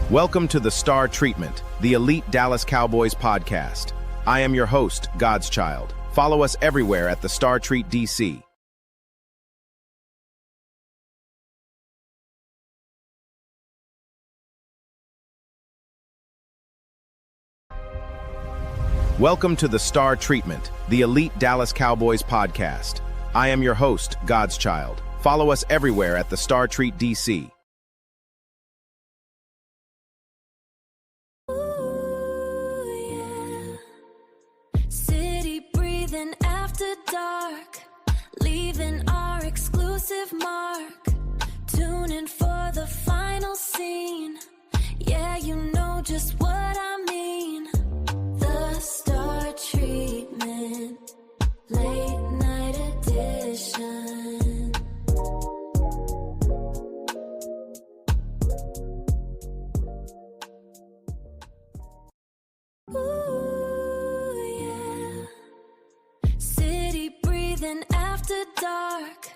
Welcome to the Star Treatment, the elite Dallas Cowboys podcast. I am your host, God's Child. Follow us everywhere at the Star Treat DC. Welcome to the Star Treatment, the elite Dallas Cowboys podcast. I am your host, God's Child. Follow us everywhere at the Star Treat DC. City breathing after dark, leaving our exclusive mark. Tune in for the final scene. Yeah, you know just what I mean. The Star Treatment, Late Night Edition. Ooh, yeah. City breathing after dark,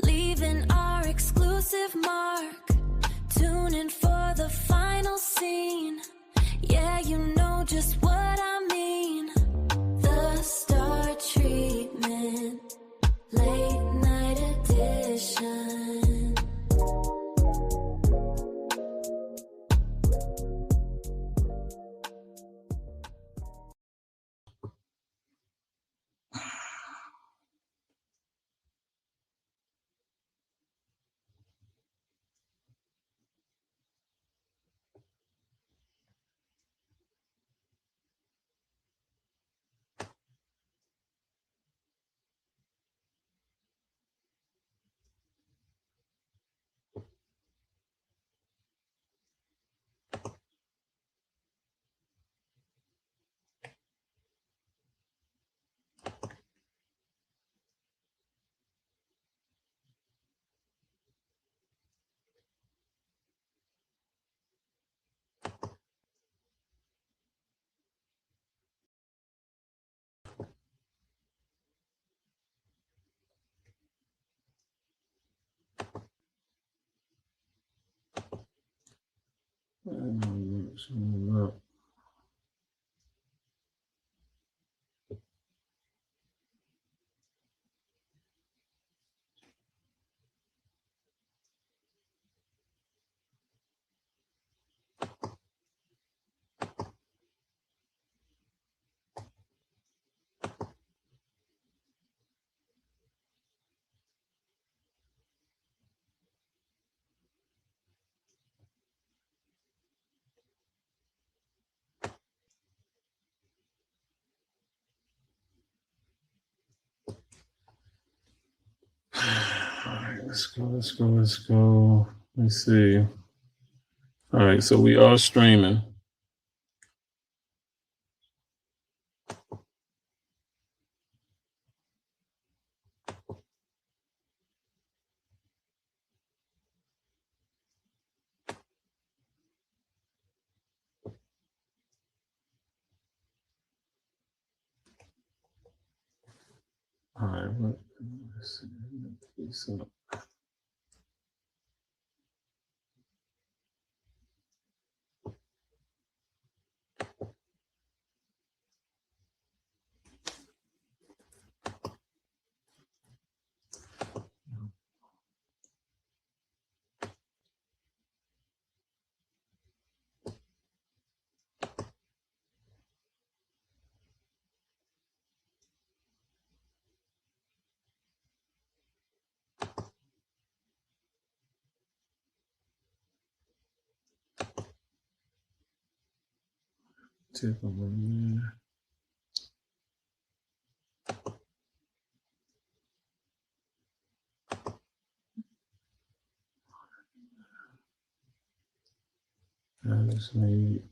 leaving our exclusive mark. Tune in for the final scene. Yeah, you know just what I mean. The Star Treatment, Late Night Edition. All right, let's go. Let's see. All right, so we are streaming. All right, let's see. Tip of one there. I just need.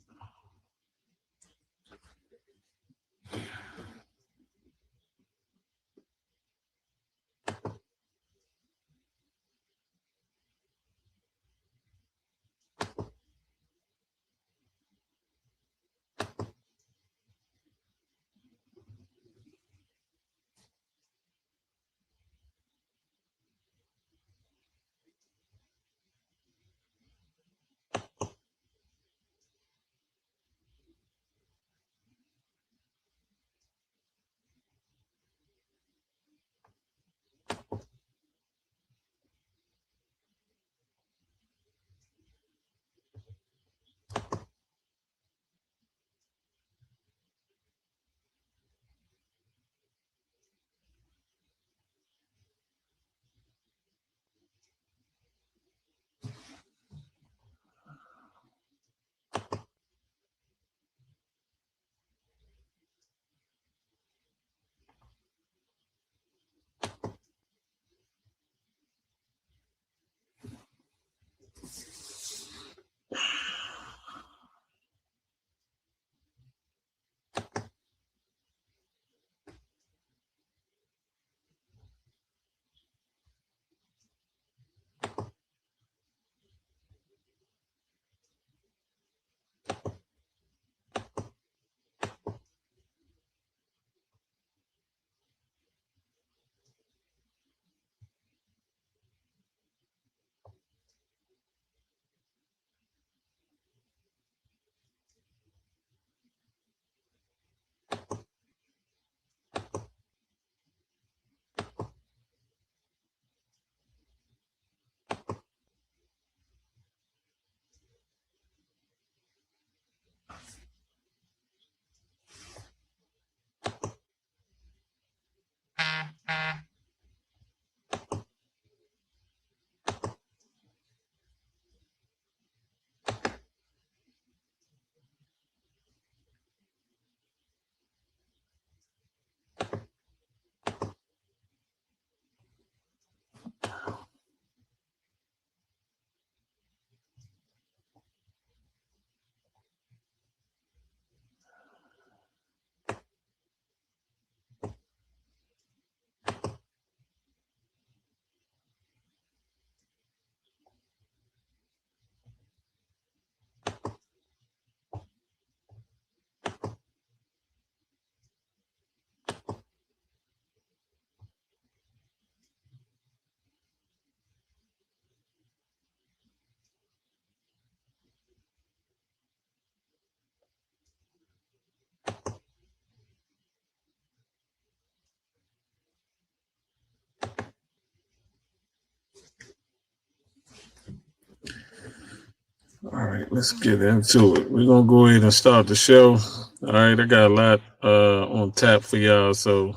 right, let's get into it. We're gonna go ahead and start the show. All right, I got a lot on tap for y'all, so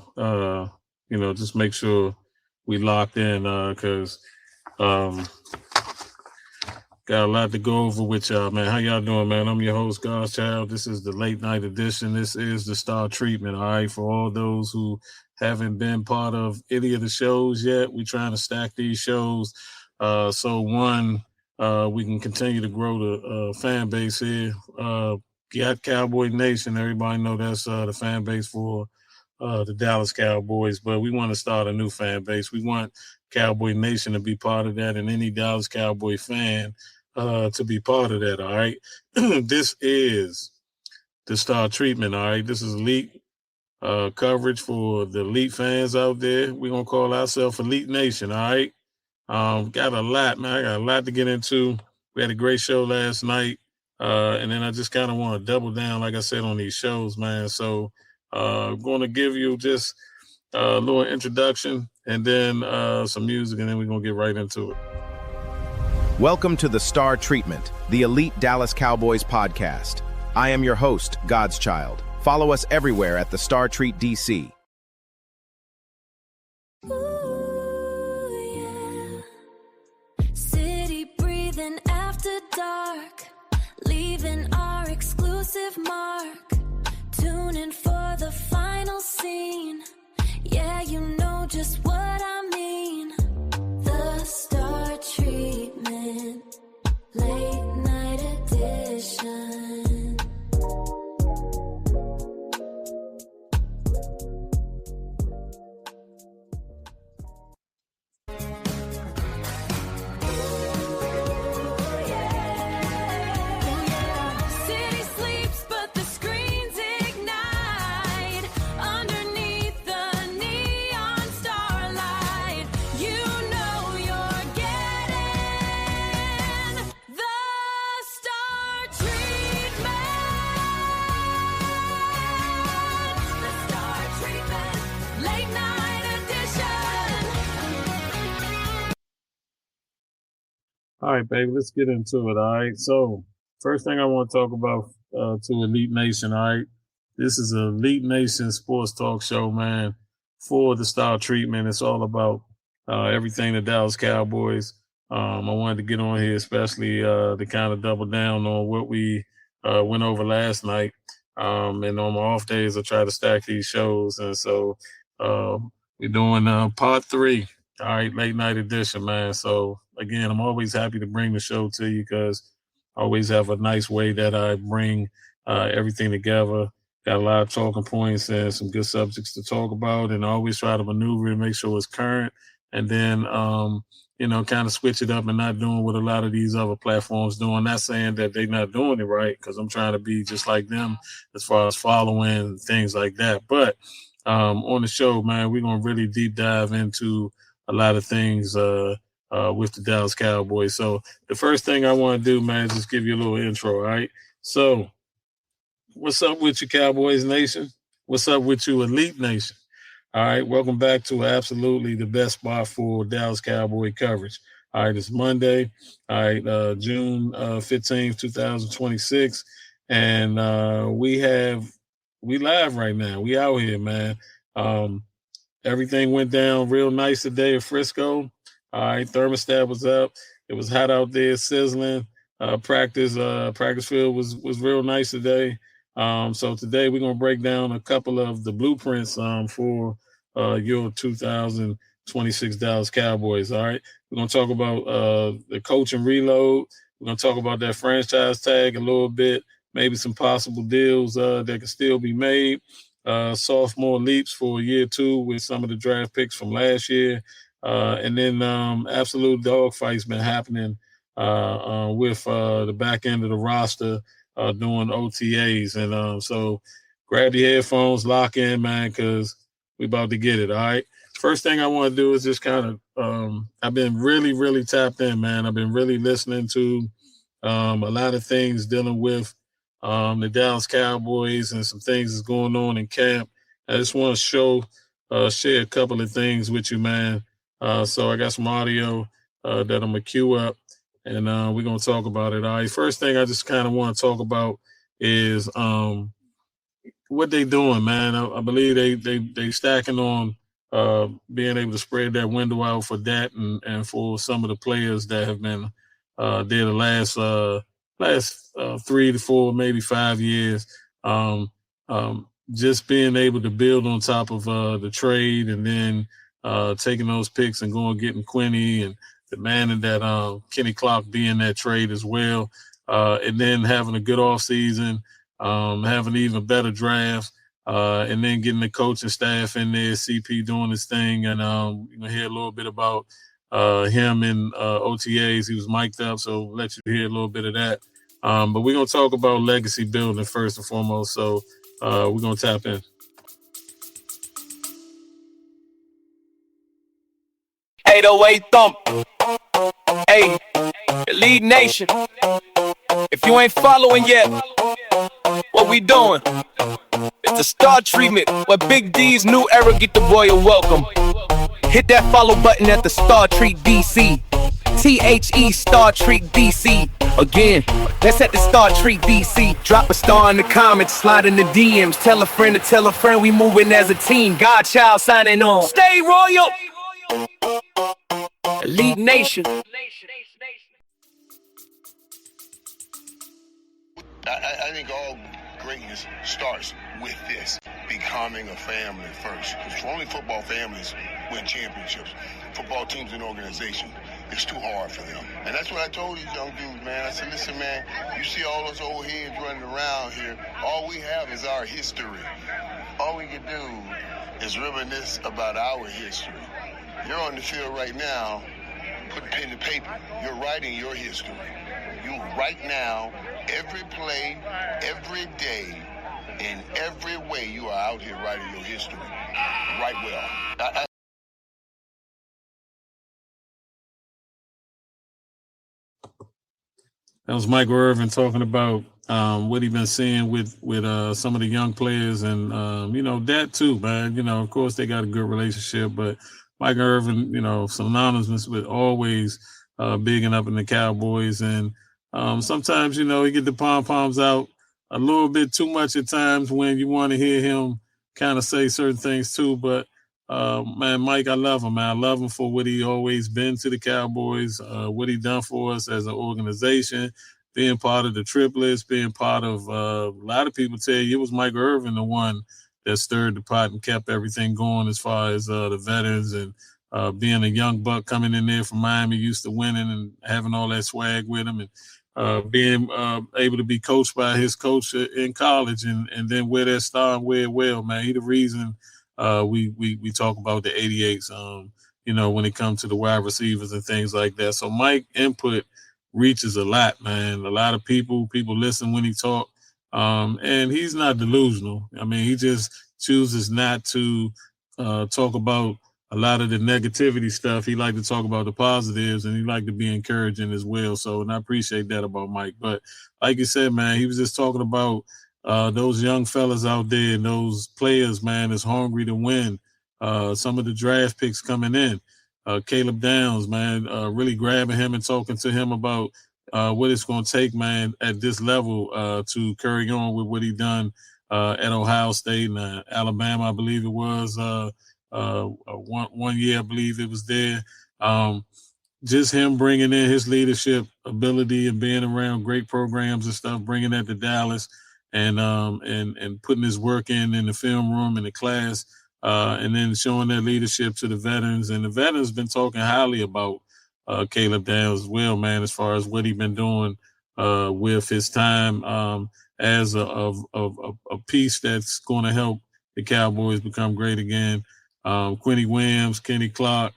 just make sure we locked in because got a lot to go over with y'all, man. How y'all doing, man? I'm your host, God's Child. This is the Late Night Edition. This is the Star Treatment, all right? For all those who haven't been part of any of the shows yet, we're trying to stack these shows. We can continue to grow the fan base here. Got Cowboys Nation. Everybody know that's the fan base for the Dallas Cowboys, but we want to start a new fan base. We want Cowboy Nation to be part of that, and any Dallas Cowboy fan to be part of that, all right? This is the Star Treatment, all right? This is elite coverage for the elite fans out there. We're going to call ourselves Elite Nation, all right? Got a lot, man. I got a lot to get into. We had a great show last night, and then I just kind of want to double down, like I said, on these shows, man. So I'm going to give you just a little introduction and then some music, and then we're going to get right into it. Welcome to the Star Treatment, the elite Dallas Cowboys podcast. I am your host, God's Child. Follow us everywhere at the Star Treat DC. Ooh, yeah. City breathing after dark, leaving our exclusive mark. Tune in for the final scene. Yeah, you know just what I mean. The Star Treatment, Late Night Edition. City sleeps, but the screens ignite underneath the neon starlight. You know you're getting the Star Treatment. The Star Treatment, Late Night Edition. All right, baby, let's get into it, all right? So first thing I want to talk about to Elite Nation, all right? This is a Elite Nation sports talk show, man, for the Star Treatment. It's all about everything the Dallas Cowboys. I wanted to get on here especially to kind of double down on what we went over last night. And on my off days, I try to stack these shows. And so we're doing part 3, all right, Late Night Edition, man. So, again, I'm always happy to bring the show to you because I always have a nice way that I bring everything together. Got a lot of talking points and some good subjects to talk about, and I always try to maneuver and make sure it's current, and then, kind of switch it up and not doing what a lot of these other platforms doing. Not saying that they're not doing it right, because I'm trying to be just like them as far as following things like that. But on the show, man, we're going to really deep dive into a lot of things with the Dallas Cowboys. So the first thing I want to do, man, is just give you a little intro, all right? So what's up with you, Cowboys Nation? What's up with you, Elite Nation? All right, welcome back to absolutely the best spot for Dallas Cowboy coverage. All right, it's Monday, all right, June 15th, 2026, and we live right now. We out here, man. Everything went down real nice today at Frisco. All right, thermostat was up. It was hot out there, sizzling. Practice field was real nice today. So today we're gonna break down a couple of the blueprints for your 2026 Dallas Cowboys. All right, we're gonna talk about the coach and reload. We're gonna talk about that franchise tag a little bit, maybe some possible deals that can still be made. Sophomore leaps for year 2 with some of the draft picks from last year. And then absolute dogfights been happening with the back end of the roster doing OTAs. And so grab your headphones, lock in, man, because we about to get it, all right? First thing I want to do is just kind of I've been really, really tapped in, man. I've been really listening to a lot of things dealing with the Dallas Cowboys and some things that's going on in camp. I just want to share a couple of things with you, man. So I got some audio that I'm going to queue up. and we're gonna talk about it. All right. First thing I just kind of want to talk about is what they doing, man. I believe they stacking on being able to spread that window out for that and for some of the players that have been there the last 3 to 4, maybe 5 years. Just being able to build on top of the trade and then taking those picks and going getting Quinny and demanding that Kenny Clark be in that trade as well, and then having a good offseason. Having even better drafts, and then getting the coaching staff in there, CP doing his thing, and hear a little bit about him in OTAs. He was mic'd up, so we'll let you hear a little bit of that. But we're gonna talk about legacy building first and foremost. So we're gonna tap in. 808 thump. Hey, Elite Nation. If you ain't following yet, what we doing? It's a star treatment where Big D's new era get the royal welcome. Hit that follow button at the Star Treat DC. THE Star Treat DC. Again, that's at the Star Treat DC. Drop a star in the comments, slide in the DMs. Tell a friend to tell a friend we moving as a team. Godchild signing on. Stay royal. Elite Nation. I think all greatness starts with this, becoming a family first. Because only football families win championships. Football teams and organizations, it's too hard for them. And that's what I told these young dudes, man. I said, listen, man, you see all those old heads running around here. All we have is our history. All we can do is reminisce about our history. You're on the field right now, put pen to paper. You're writing your history. You right now, every play, every day, in every way, you are out here writing your history. Right well. That was Michael Irvin talking about what he been seeing with some of the young players, and that too, man. Of course they got a good relationship, but Michael Irvin, synonymous with always bigging up in the Cowboys, and sometimes he get the pom poms out a little bit too much at times when you want to hear him kind of say certain things too. But man, Mike, I love him, man. I love him for what he always been to the Cowboys, what he done for us as an organization, being part of the triplets, being part of a lot of people tell you it was Mike Irvin, the one that stirred the pot and kept everything going as far as the veterans and being a young buck coming in there from Miami, used to winning and having all that swag with him, and being able to be coached by his coach in college and then wear that star and wear it well, man. He the reason we talk about the 88s, when it comes to the wide receivers and things like that. So Mike input reaches a lot, man. A lot of people listen when he talk, and he's not delusional. I mean, he just chooses not to talk about a lot of the negativity stuff. He like to talk about the positives, and he like to be encouraging as well. So, and I appreciate that about Mike. But like you said, man, he was just talking about those young fellas out there and those players, man, that's hungry to win. Some of the draft picks coming in. Caleb Downs, man, really grabbing him and talking to him about what it's going to take, man, at this level to carry on with what he done at Ohio State and Alabama, I believe it was. One year, I believe it was there. Just him bringing in his leadership ability and being around great programs and stuff, bringing that to Dallas and putting his work in the film room in the class, and then showing that leadership to the veterans. And the veterans been talking highly about Caleb Downs as well, man, as far as what he been doing with his time as a piece that's going to help the Cowboys become great again. Quinny Williams, Kenny Clark,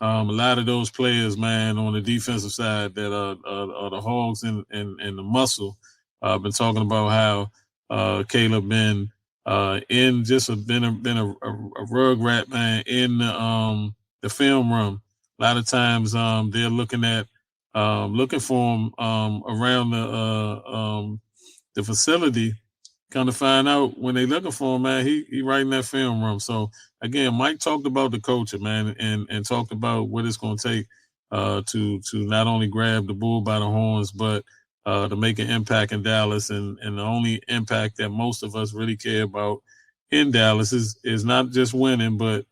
a lot of those players, man, on the defensive side that are the hogs and the muscle. I've been talking about how Caleb been been a rug rat, man, in the film room. A lot of times they're looking for him around the facility. Kind of find out when they looking for him, man, he right in that film room. So again, Mike talked about the culture, man, and talked about what it's going to take to not only grab the bull by the horns, but to make an impact in Dallas. And the only impact that most of us really care about in Dallas is not just winning, but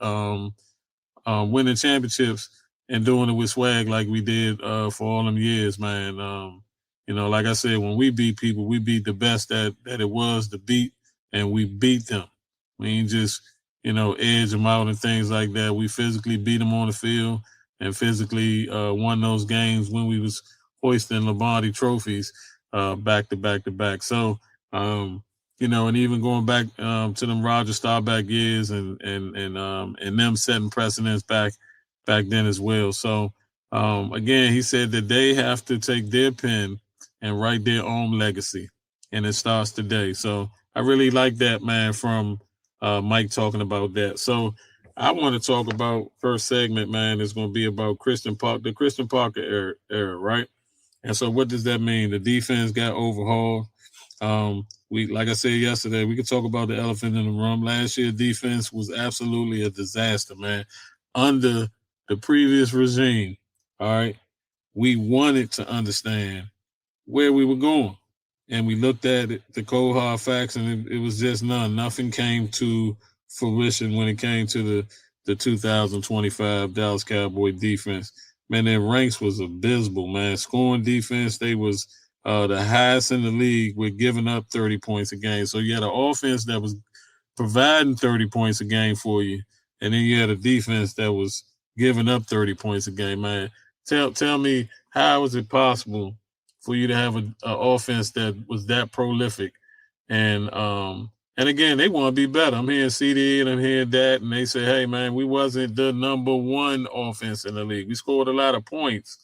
winning championships and doing it with swag like we did for all them years, man. Like I said, when we beat people, we beat the best that it was to beat, and we beat them. We ain't just, edge them out and things like that. We physically beat them on the field and physically won those games when we was hoisting Lombardi trophies back to back to back. So, and even going back to them Roger Staubach years and them setting precedents back then as well. So, again, he said that they have to take their pen and write their own legacy, and it starts today. So I really like that, man, from Mike talking about that. So I want to talk about first segment, man, is going to be about the Christian Parker era, right? And so what does that mean? The defense got overhauled. Like I said yesterday, we could talk about the elephant in the room. Last year, defense was absolutely a disaster, man. Under the previous regime, all right, we wanted to understand where we were going. And we looked at it, the cold hard facts, and it was just none. Nothing came to fruition when it came to the 2025 Dallas Cowboy defense. Man, their ranks was abysmal, man. Scoring defense, they was the highest in the league with giving up 30 points a game. So you had an offense that was providing 30 points a game for you, and then you had a defense that was giving up 30 points a game, man. Tell me, how is it possible for you to have an offense that was that prolific? And again, they want to be better. I'm hearing CD and I'm hearing that, and they say, hey, man, we wasn't the number one offense in the league. We scored a lot of points,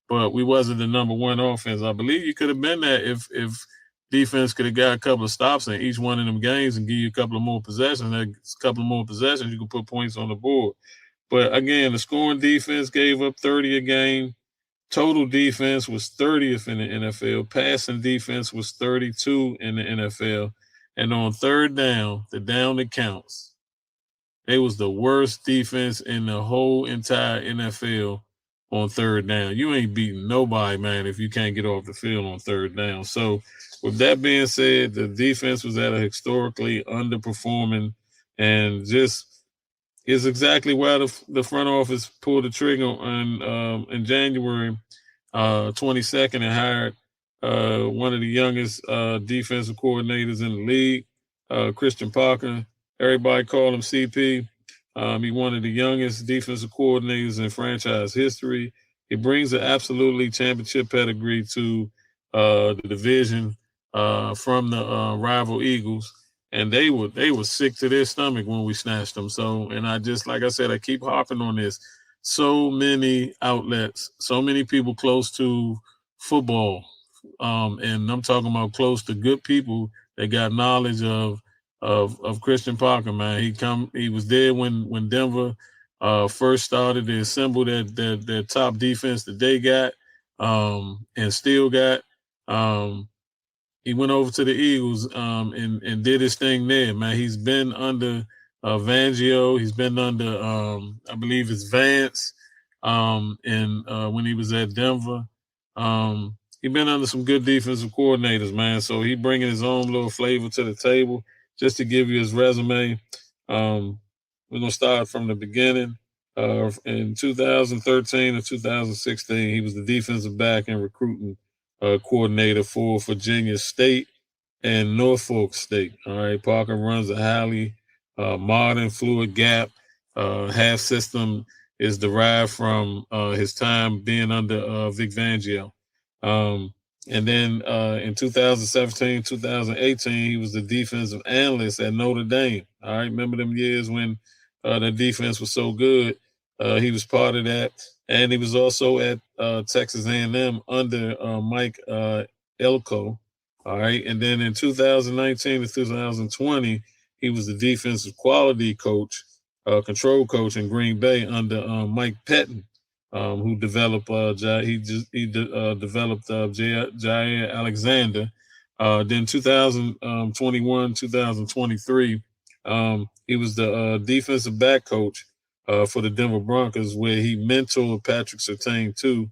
but we wasn't the number one offense. I believe you could have been that if defense could have got a couple of stops in each one of them games and give you a couple of more possessions. You could put points on the board. But again, the scoring defense gave up 30 a game. Total defense was 30th in the NFL. Passing defense was 32 in the NFL. And on third down, the down that counts, they was the worst defense in the whole entire NFL on third down. You ain't beating nobody, man, if you can't get off the field on third down. So with that being said, the defense was at a historically underperforming, and just is exactly why the front office pulled the trigger on in January 22nd and hired one of the youngest defensive coordinators in the league, Christian Parker. Everybody called him CP. He's one of the youngest defensive coordinators in franchise history. He brings an absolutely championship pedigree to the division from the rival Eagles. And they were sick to their stomach when we snatched them. So, and I keep harping on this. So many outlets, so many people close to football, and I'm talking about close to good people that got knowledge of Christian Parker, man. He was there when Denver first started to assemble that top defense that they got, and still got. He went over to the Eagles and did his thing there, man. He's been under Fangio. He's been under, I believe it's Vance, and when he was at Denver. He's been under some good defensive coordinators, man. So he bringing his own little flavor to the table. Just to give you his resume, we're going to start from the beginning. In 2013 or 2016, he was the defensive back and recruiting coordinator for Virginia State and Norfolk State. All right, Parker runs a highly modern fluid gap half system is derived from his time being under Vic Fangio. And then in 2017, 2018, he was the defensive analyst at Notre Dame. All right, remember them years when the defense was so good? He was part of that. And he was also at Texas A&M under Mike Elko. All right. And then in 2019 to 2020, he was the defensive quality coach, control coach in Green Bay under Mike Pettin, who developed developed Jair Alexander. Then 2021, 2023, he was the defensive back coach for the Denver Broncos, where he mentored Patrick Surtain too,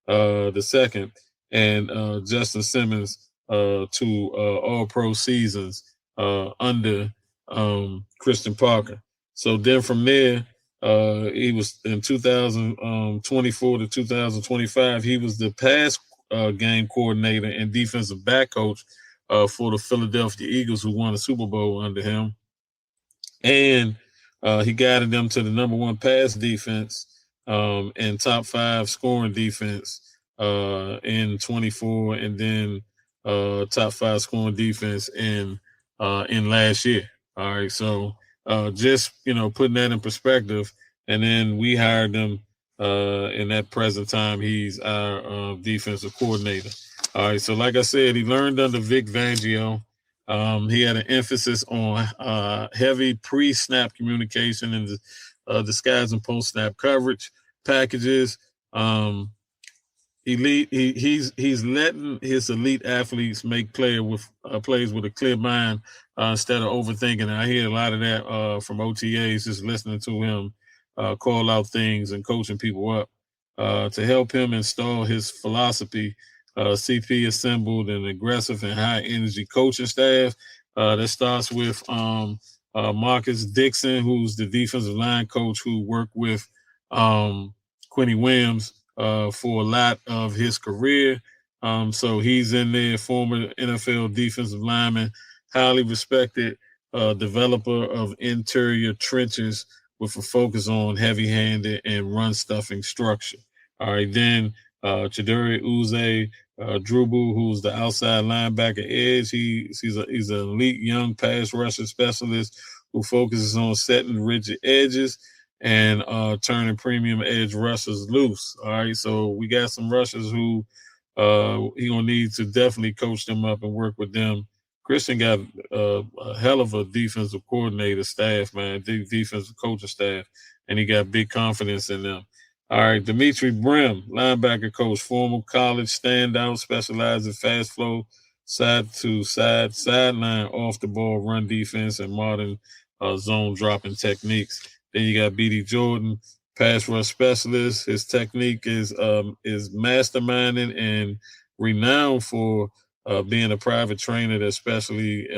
the second, and Justin Simmons to all-pro seasons under Christian Parker. So then from there, he was in 2024 to 2025. He was the pass game coordinator and defensive back coach for the Philadelphia Eagles, who won the Super Bowl under him. And he guided them to the number one pass defense and top 5 scoring defense in 24, and then top 5 scoring defense in last year. All right, so just putting that in perspective, and then we hired him in that present time. He's our defensive coordinator. All right, so like I said, he learned under Vic Fangio. He had an emphasis on heavy pre-snap communication and disguise and post-snap coverage packages. He's letting his elite athletes make plays with a clear mind instead of overthinking. And I hear a lot of that from OTAs, just listening to him call out things and coaching people up. To help him install his philosophy, CP assembled an aggressive and high-energy coaching staff that starts with Marcus Dixon, who's the defensive line coach who worked with Quinny Williams for a lot of his career. So he's in there, former NFL defensive lineman, highly respected developer of interior trenches with a focus on heavy-handed and run-stuffing structure. All right, then Chidori Uze Drubu, who's the outside linebacker edge. He's an elite young pass rusher specialist who focuses on setting rigid edges and turning premium edge rushers loose. All right, so we got some rushers who he gonna need to definitely coach them up and work with them. Christian got a hell of a defensive coordinator staff, man, defensive coaching staff, and he got big confidence in them. All right, Dimitri Brim, linebacker coach, former college standout, specialized in fast flow, side to side, sideline, off the ball run defense, and modern zone dropping techniques. Then you got BD Jordan, pass rush specialist. His technique is masterminding and renowned for being a private trainer that especially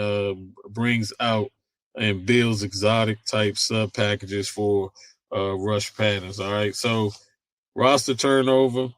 brings out and builds exotic type sub packages for rush patterns. All right, so roster turnover,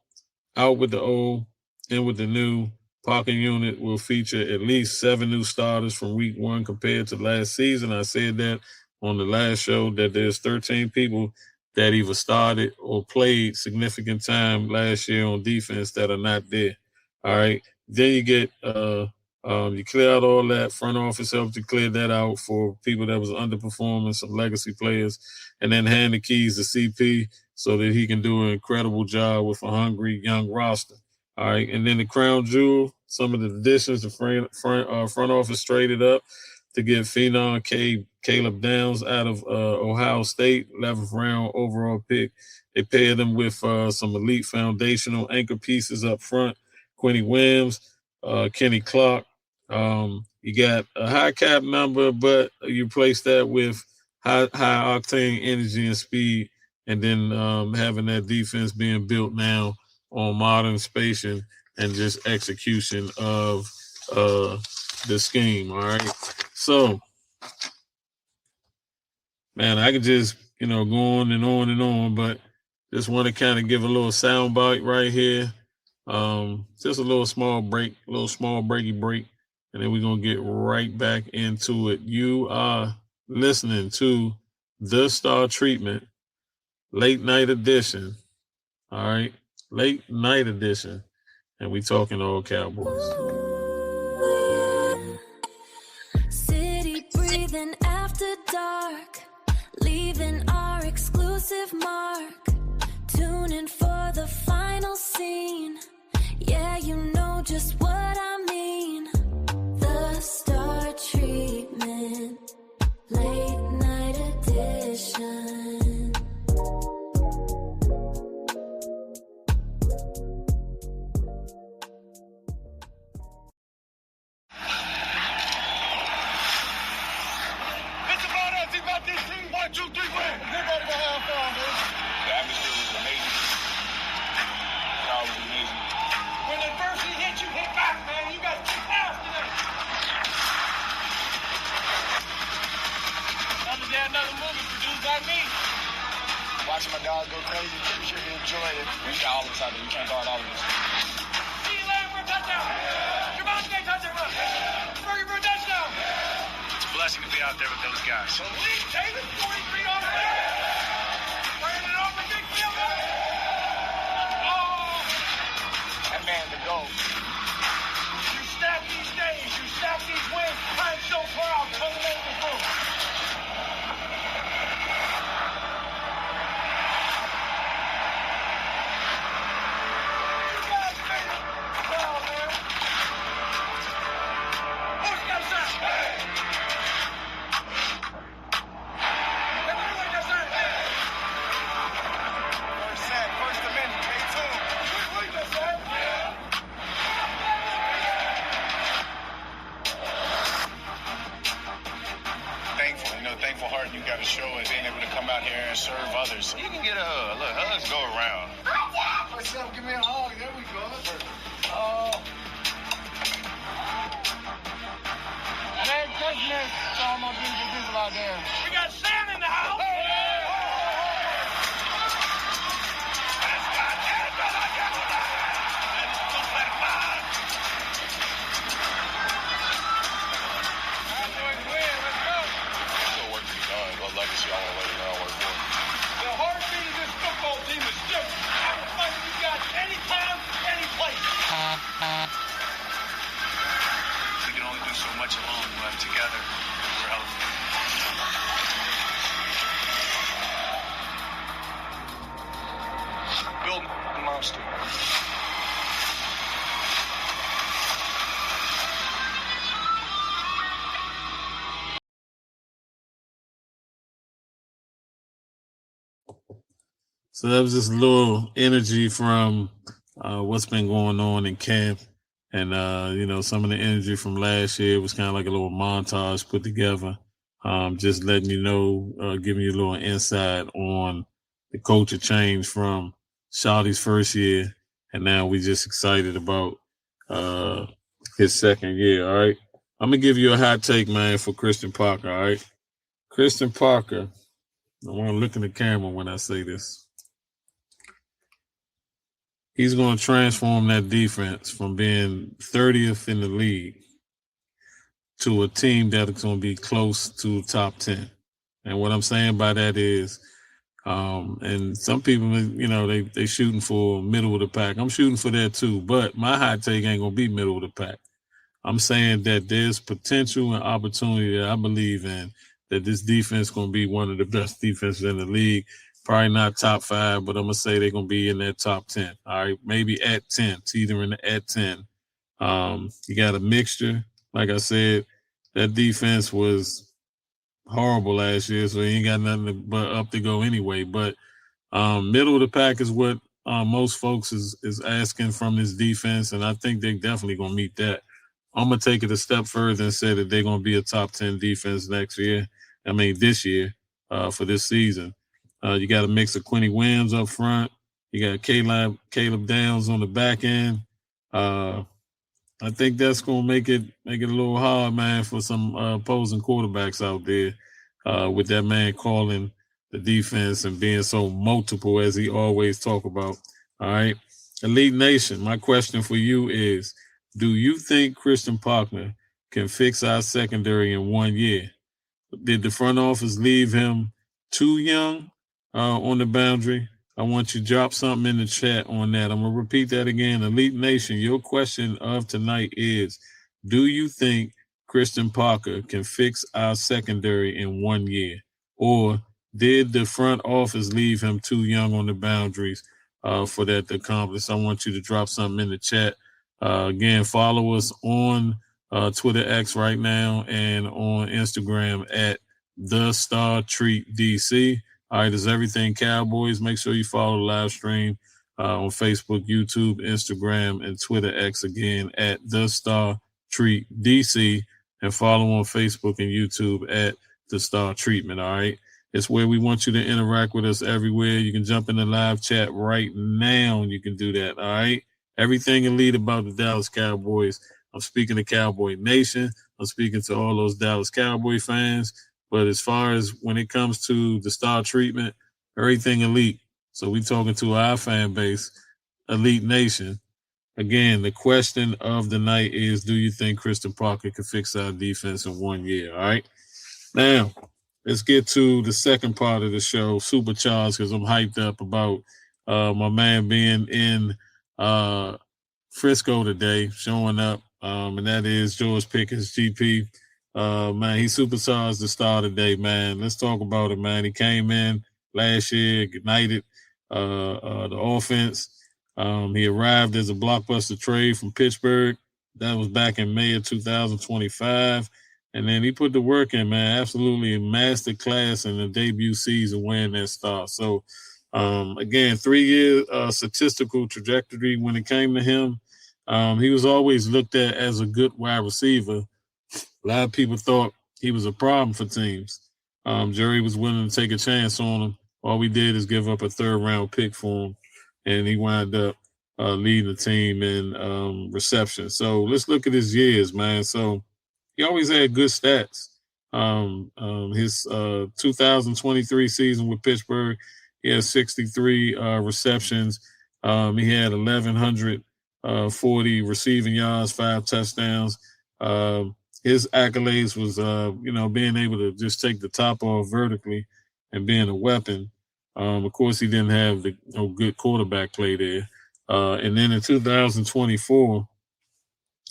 out with the old, in with the new. Parking unit will feature at least 7 new starters from week 1 compared to last season. I said that on the last show, that there's 13 people that either started or played significant time last year on defense that are not there. All right. Then you get you clear out all that. Front office helped to clear that out for people that was underperforming, some legacy players, and then hand the keys to CP so that he can do an incredible job with a hungry young roster. All right, and then the crown jewel, some of the additions, the front office traded up to get phenom Caleb Downs out of Ohio State, 11th round overall pick. They paired him with some elite foundational anchor pieces up front, Quinny Williams, Kenny Clark. You got a high cap number, but you place that with high octane energy and speed, and then having that defense being built now on modern spacing and just execution of the scheme. All right. So, man, I could just, go on and on and on, but just want to kind of give a little sound bite right here. Just a little small breaky break, and then we're going to get right back into it. You are listening to The Star Treatment Late Night Edition. All right. Late Night Edition, and we talking all Cowboys. City breathing after dark, leaving our exclusive mark. Tune in for the final scene. Yeah, you know just what I mean. The Star Treatment, Late Night Edition. One, two, three, win. Nigga over half another movie produced by me. Watching my dog go crazy, pretty sure he enjoyed it. We got all of us out there. We can't guard all of us. See you later for a touchdown. Javante touchdown. Fergie for a touchdown. It's a blessing to be out there with those guys. So Lee Davis, 43 on the turning it over, big field goal. Oh, that man, the goal. You stack these days, you stack these wins. I'm so proud to make this move. Thankful heart you got to show it, being able to come out here and serve others. You can get a hug. Look, hugs go around. What's up? Give me a hug. There we go. Oh. Merry Christmas to all my beautiful people out there. We got Sam in the house. Legacy all the way to work for. The heartbeat of this football team is different. I can fight you guys anytime, any place. We can only do so much alone, but together, we're healthy. Build a monster. So that was just a little energy from what's been going on in camp. And, some of the energy from last year was kind of like a little montage put together. Just letting you know, giving you a little insight on the culture change from Shoddy's first year. And now we just excited about his second year, all right? I'm going to give you a hot take, man, for Christian Parker, all right? Christian Parker, I want to look in the camera when I say this. He's going to transform that defense from being 30th in the league to a team that's going to be close to top 10. And what I'm saying by that is, and some people, they shooting for middle of the pack. I'm shooting for that too, but my hot take ain't going to be middle of the pack. I'm saying that there's potential and opportunity that I believe in, that this defense is going to be one of the best defenses in the league. Probably not top 5, but I'm going to say they're going to be in that top 10. All right, maybe at 10, teetering at 10. You got a mixture. Like I said, that defense was horrible last year, so you ain't got nothing but up to go anyway. But middle of the pack is what most folks is asking from this defense, and I think they're definitely going to meet that. I'm going to take it a step further and say that they're going to be a top 10 defense this year, for this season. You got a mix of Quinny Williams up front. You got Caleb Downs on the back end. I think that's going to make it a little hard, man, for some opposing quarterbacks out there with that man calling the defense and being so multiple as he always talk about. All right. Elite Nation, my question for you is, do you think Christian Parker can fix our secondary in 1 year? Did the front office leave him too young on the boundary? I want you to drop something in the chat on that. I'm going to repeat that again. Elite Nation, your question of tonight is, do you think Christian Parker can fix our secondary in 1 year? Or did the front office leave him too young on the boundaries for that to accomplish? I want you to drop something in the chat. Again, follow us on Twitter X right now and on Instagram at The Star Treat DC. All right, it's everything Cowboys. Make sure you follow the live stream on Facebook, YouTube, Instagram, and Twitter X again at The Star Treat DC, and follow on Facebook and YouTube at The Star Treatment. All right, it's where we want you to interact with us everywhere. You can jump in the live chat right now, and you can do that. All right, everything elite about the Dallas Cowboys. I'm speaking to Cowboy Nation. I'm speaking to all those Dallas Cowboy fans. But as far as when it comes to the star treatment, everything elite. So we talking to our fan base, Elite Nation. Again, the question of the night is, do you think Christian Parker could fix our defense in 1 year? All right. Now, let's get to the second part of the show, supercharged, because I'm hyped up about my man being in Frisco today, showing up, and that is George Pickens, GP. Man, he supercharged the star today, man. Let's talk about it, man. He came in last year, ignited the offense. He arrived as a blockbuster trade from Pittsburgh. That was back in May of 2025. And then he put the work in, man. Absolutely a master class in the debut season wearing that star. So, again, 3-year statistical trajectory when it came to him. He was always looked at as a good wide receiver. A lot of people thought he was a problem for teams. Jerry was willing to take a chance on him. All we did is give up a 3rd-round pick for him, and he wound up leading the team in reception. So let's look at his years, man. So he always had good stats. His 2023 season with Pittsburgh, he had 63 receptions. He had 1,140 receiving yards, 5 touchdowns. His accolades was, being able to just take the top off vertically and being a weapon. Of course, he didn't have the good quarterback play there. And then in 2024,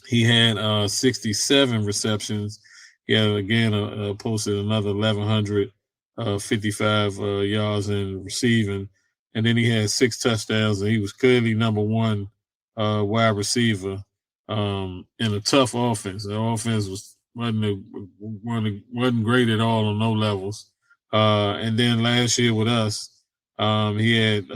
he had 67 receptions. He had, again, posted another 1,155 yards in receiving. And then he had 6 touchdowns, and he was clearly number one wide receiver in a tough offense. The offense wasn't great at all on no levels. And then last year with us, he had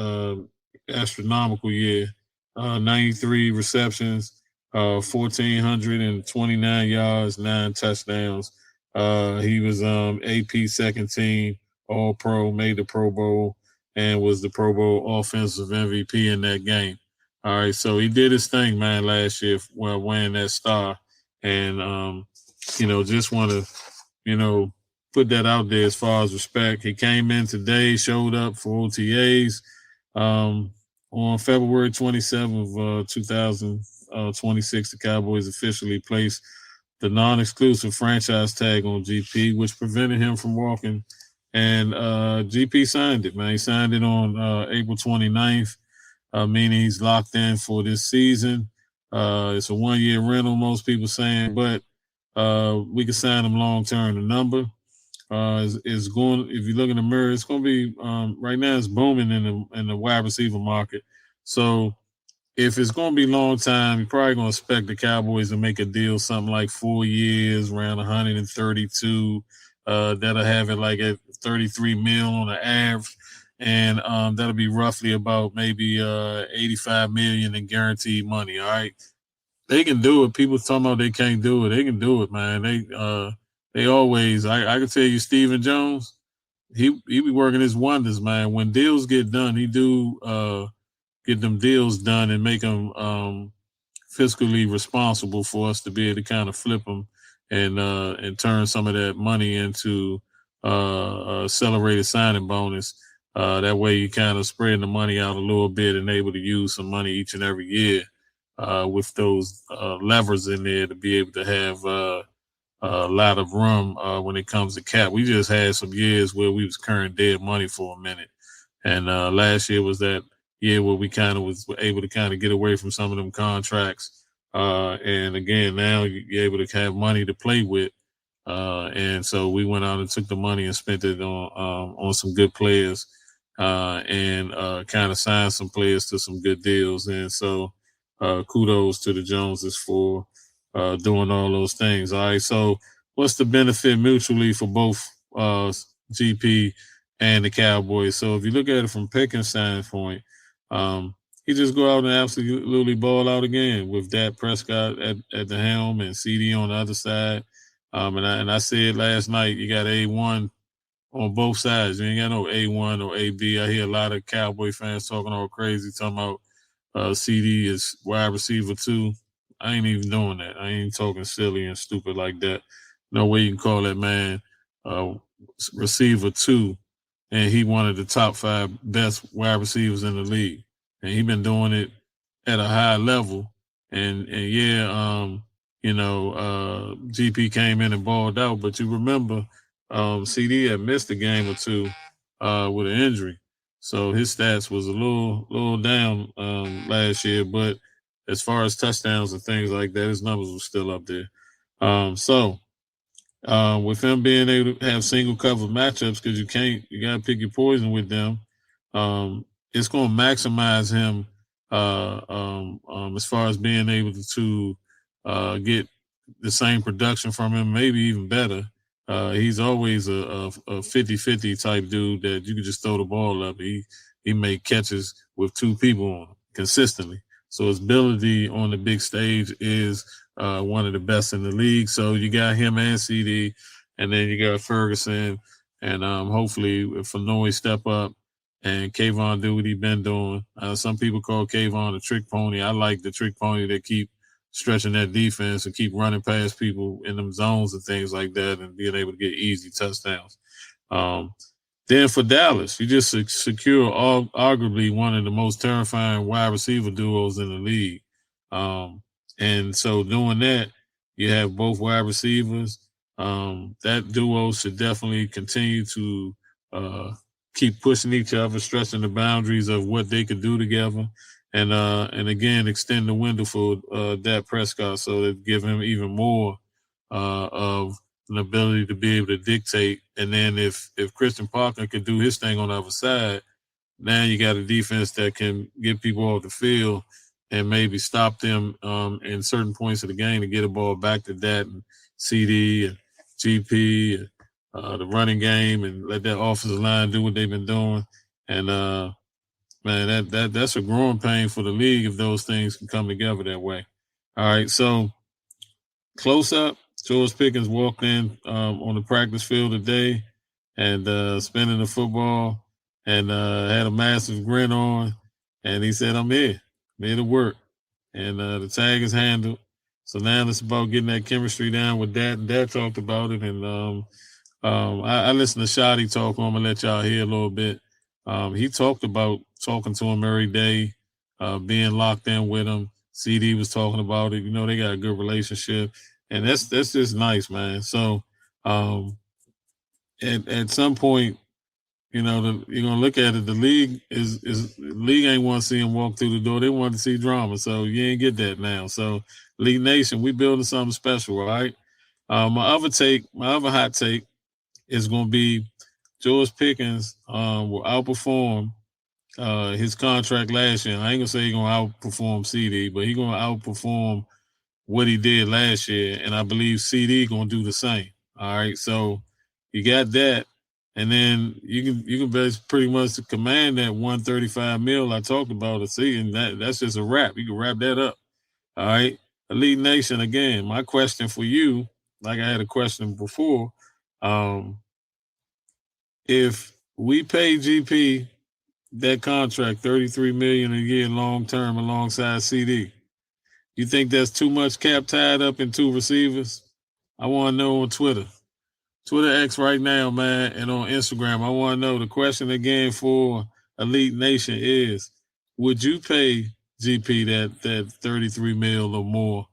astronomical year, 93 receptions, 1,429 yards, 9 touchdowns. He was AP second team, All-Pro, made the Pro Bowl, and was the Pro Bowl offensive MVP in that game. All right, so he did his thing, man, last year while wearing that star. And, just want to, put that out there as far as respect. He came in today, showed up for OTAs. On February 27th of 2026, the Cowboys officially placed the non-exclusive franchise tag on GP, which prevented him from walking. And GP signed it, man. He signed it on April 29th, meaning he's locked in for this season. It's a 1-year rental, most people saying, but we can sign him long-term. The number is going, if you look in the mirror, it's going to be, right now it's booming in the wide receiver market. So if it's going to be long time, you're probably going to expect the Cowboys to make a deal, something like 4 years, around 132. That'll have it like at 33 mil on the average. And that'll be roughly about maybe 85 million in guaranteed money. All right. They can do it. People talking about they can't do it. They can do it, man. They always, I can tell you, Stephen Jones, he be working his wonders, man. When deals get done, he do get them deals done and make them fiscally responsible for us to be able to kind of flip them and turn some of that money into accelerated signing bonus. That way you kind of spreading the money out a little bit and able to use some money each and every year with those levers in there to be able to have a lot of room when it comes to cap. We just had some years where we was carrying dead money for a minute. And last year was that year where we kind of was able to kind of get away from some of them contracts. And again, now you're able to have money to play with. And so we went out and took the money and spent it on some good players and kind of signed some players to some good deals. And so kudos to the Joneses for doing all those things. All right. So what's the benefit mutually for both GP and the Cowboys? So if you look at it from Pickens' standpoint, he just go out and absolutely ball out again with Dak Prescott at the helm and CD on the other side. And I said last night, you got A1 on both sides. You ain't got no A1 or AB. I hear a lot of Cowboy fans talking all crazy, talking about CD is wide receiver too. I ain't even doing that. I ain't talking silly and stupid like that. No way you can call that man receiver 2, and he one of the top 5 best wide receivers in the league. And he been doing it at a high level. And GP came in and balled out, but you remember CD had missed a game or two with an injury. So his stats was a little down last year, but as far as touchdowns and things like that, his numbers were still up there. With him being able to have single cover matchups, because you got to pick your poison with them, it's going to maximize him as far as being able to get the same production from him, maybe even better. He's always a 50-50 type dude that you can just throw the ball up. He made catches with 2 people on him consistently. So his ability on the big stage is one of the best in the league. So you got him and CD, and then you got Ferguson, and hopefully if Fanoy step up and Kayvon do what he been doing. Some people call Kayvon a trick pony. I like the trick pony that keep stretching that defense and keep running past people in them zones and things like that and being able to get easy touchdowns. Then for Dallas, you just secure arguably one of the most terrifying wide receiver duos in the league. And so doing that, you have both wide receivers. That duo should definitely continue to keep pushing each other, stretching the boundaries of what they could do together. And again, extend the window for Dak Prescott so that give him even more of an ability to be able to dictate. And then if Christian Parker can do his thing on the other side, now you got a defense that can get people off the field and maybe stop them in certain points of the game to get a ball back to that and CD and GP and the running game and let that offensive line do what they've been doing. And man, that's a growing pain for the league if those things can come together that way. All right, so close up, George Pickens walked in on the practice field today and spinning the football and had a massive grin on, and he said, I'm here to work. And the tag is handled. So now it's about getting that chemistry down with that, and Dad talked about it. And I listened to Shoddy talk. I'm going to let y'all hear a little bit. He talked about talking to him every day, being locked in with him. CD was talking about it. You know, they got a good relationship. And that's just nice, man. So at some point, you know, you're gonna look at it. The league league ain't want to see him walk through the door. They want to see drama. So you ain't get that now. So League Nation, we building something special, right? My other hot take is gonna be George Pickens will outperform his contract last year. I ain't gonna say he's gonna outperform CD, but he's gonna outperform what he did last year, and I believe CD gonna do the same. All right, so you got that, and then you can pretty much command that $135 million I talked about a season. That's just a wrap. You can wrap that up. All right, Elite Nation. Again, my question for you, like I had a question before, if we pay GP that contract $33 million a year long term alongside CD. You think that's too much cap tied up in 2 receivers? I want to know on Twitter X right now, man, and on Instagram. I want to know. The question again for Elite Nation is, would you pay GP that $33 million or more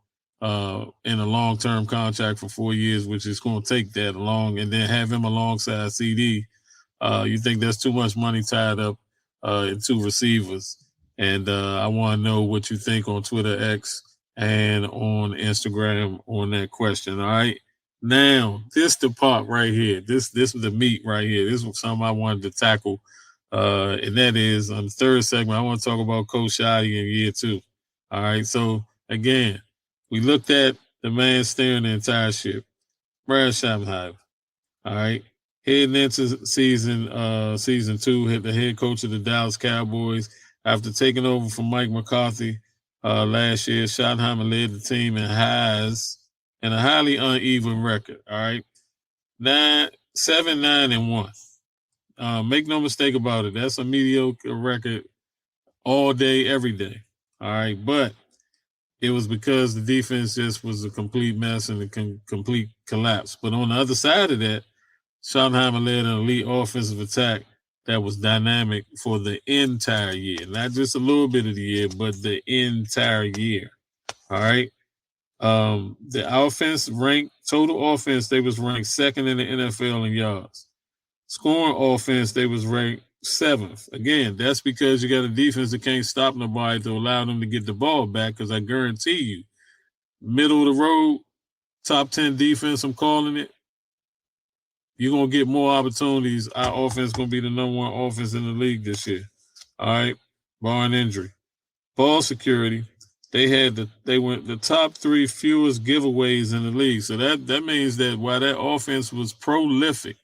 in a long-term contract for 4 years, which is going to take that long, and then have him alongside CD? You think that's too much money tied up in 2 receivers? And I want to know what you think on Twitter X and on Instagram on that question. All right. Now, this the part right here. This is the meat right here. This was something I wanted to tackle. And that is on the third segment, I want to talk about Coach Shoddy in year 2. All right. So again, we looked at the man steering the entire ship, Brad Schottenheimer. All right. Heading into season 2, hit the head coach of the Dallas Cowboys after taking over from Mike McCarthy last year. Schottenheimer led the team in highs and a highly uneven record. All right, 7-9-1. Make no mistake about it. That's a mediocre record all day, every day. All right, but it was because the defense just was a complete mess and a complete collapse. But on the other side of that, Schottenheimer led an elite offensive attack that was dynamic for the entire year. Not just a little bit of the year, but the entire year. All right? The offense ranked, total offense, they was ranked second in the NFL in yards. Scoring offense, they was ranked 7th. Again, that's because you got a defense that can't stop nobody to allow them to get the ball back, because I guarantee you, middle of the road, top 10 defense, I'm calling it, you're going to get more opportunities. Our offense is going to be the number one offense in the league this year. All right? Barring injury. Ball security, they went the top 3 fewest giveaways in the league. So that means that while that offense was prolific,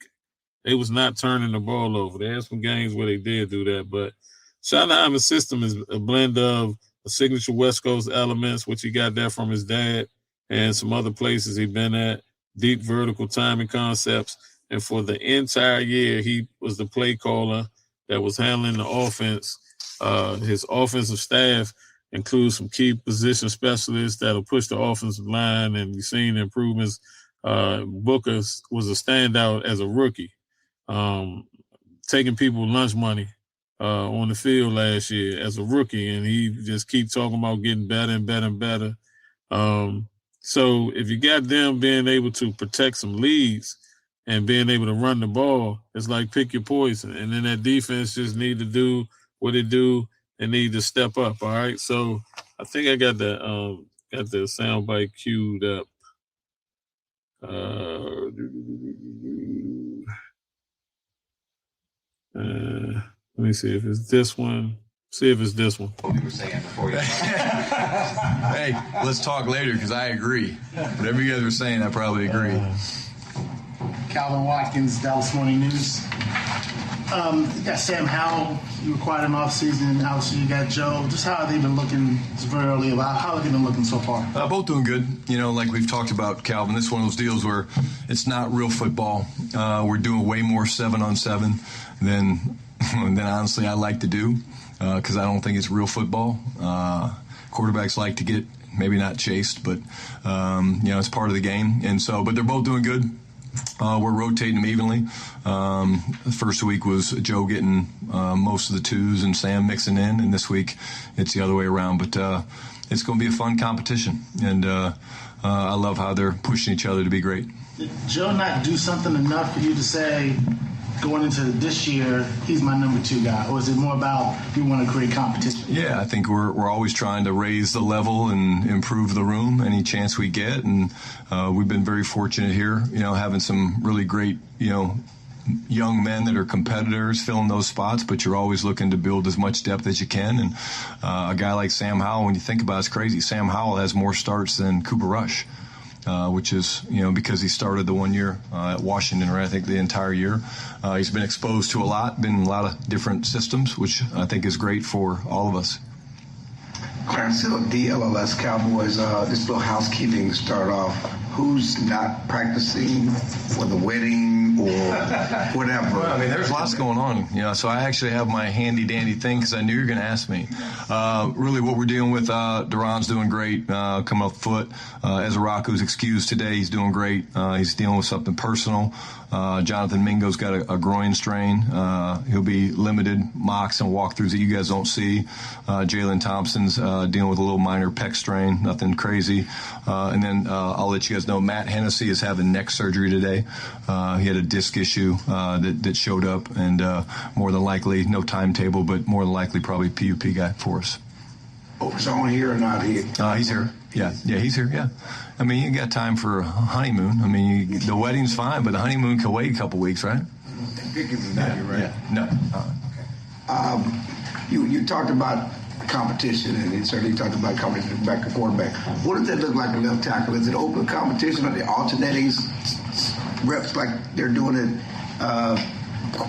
they was not turning the ball over. They had some games where they did do that. But Schottenheimer's system is a blend of a signature West Coast elements, which he got that from his dad, and some other places he'd been at, deep vertical timing concepts. And for the entire year, he was the play caller that was handling the offense. His offensive staff includes some key position specialists that'll push the offensive line, and you've seen improvements. Booker was a standout as a rookie, taking people lunch money on the field last year as a rookie, and he just keep talking about getting better and better and better. So if you got them being able to protect some leads and being able to run the ball, it's like pick your poison. And then that defense just need to do what it do and need to step up. All right. So I think I got the soundbite queued up. Let me see if it's this one. See if it's this one. What you were saying before you Hey, let's talk later, because I agree. Whatever you guys were saying, I probably agree. Calvin Watkins, Dallas Morning News. You got Sam Howell, you acquired him offseason. Obviously, you got Joe. Just how have they been looking? It's very early. How have they been looking so far? Both doing good. You know, like we've talked about, Calvin, this is one of those deals where it's not real football. We're doing way more 7-on-7 than honestly I like to do, because I don't think it's real football. Quarterbacks like to get maybe not chased, but, it's part of the game. And so, but they're both doing good. We're rotating them evenly. The first week was Joe getting most of the 2s and Sam mixing in, and this week it's the other way around. But it's going to be a fun competition, and I love how they're pushing each other to be great. Did Joe not do something enough for you to say, going into this year, he's my number 2 guy? Or is it more about we want to create competition? Yeah, I think we're always trying to raise the level and improve the room any chance we get. And we've been very fortunate here, having some really great, young men that are competitors filling those spots, but you're always looking to build as much depth as you can. And a guy like Sam Howell, when you think about it, it's crazy. Sam Howell has more starts than Cooper Rush. Which is, because he started the 1 year at Washington, or I think the entire year. He's been exposed to been in a lot of different systems, which I think is great for all of us. Clarence Hill, DLLS Cowboys, this little housekeeping to start off. Who's not practicing for the wedding or whatever? Well, I mean, there's lots going on, so I actually have my handy-dandy thing, because I knew you were going to ask me. Really what we're dealing with, Duran's doing great, coming up foot. Ezraku's excused today. He's doing great. He's dealing with something personal. Jonathan Mingo's got a groin strain. He'll be limited mocks and walkthroughs that you guys don't see. Jalen Thompson's dealing with a little minor pec strain, nothing crazy. And then I'll let you guys know Matt Hennessy is having neck surgery today. He had a disc issue that showed up, and more than likely, no timetable, but more than likely probably PUP guy for us. Oh, is on here or not here? He's here. Yeah, he's here, yeah. I mean, you got time for a honeymoon. I mean, the wedding's fine, but the honeymoon can wait a couple weeks, right? Pickens is not here, right? Yeah, no. Okay. You talked about competition, and you certainly talked about competition back to quarterback. What does that look like at left tackle? Is it open competition? Are they alternating reps like they're doing it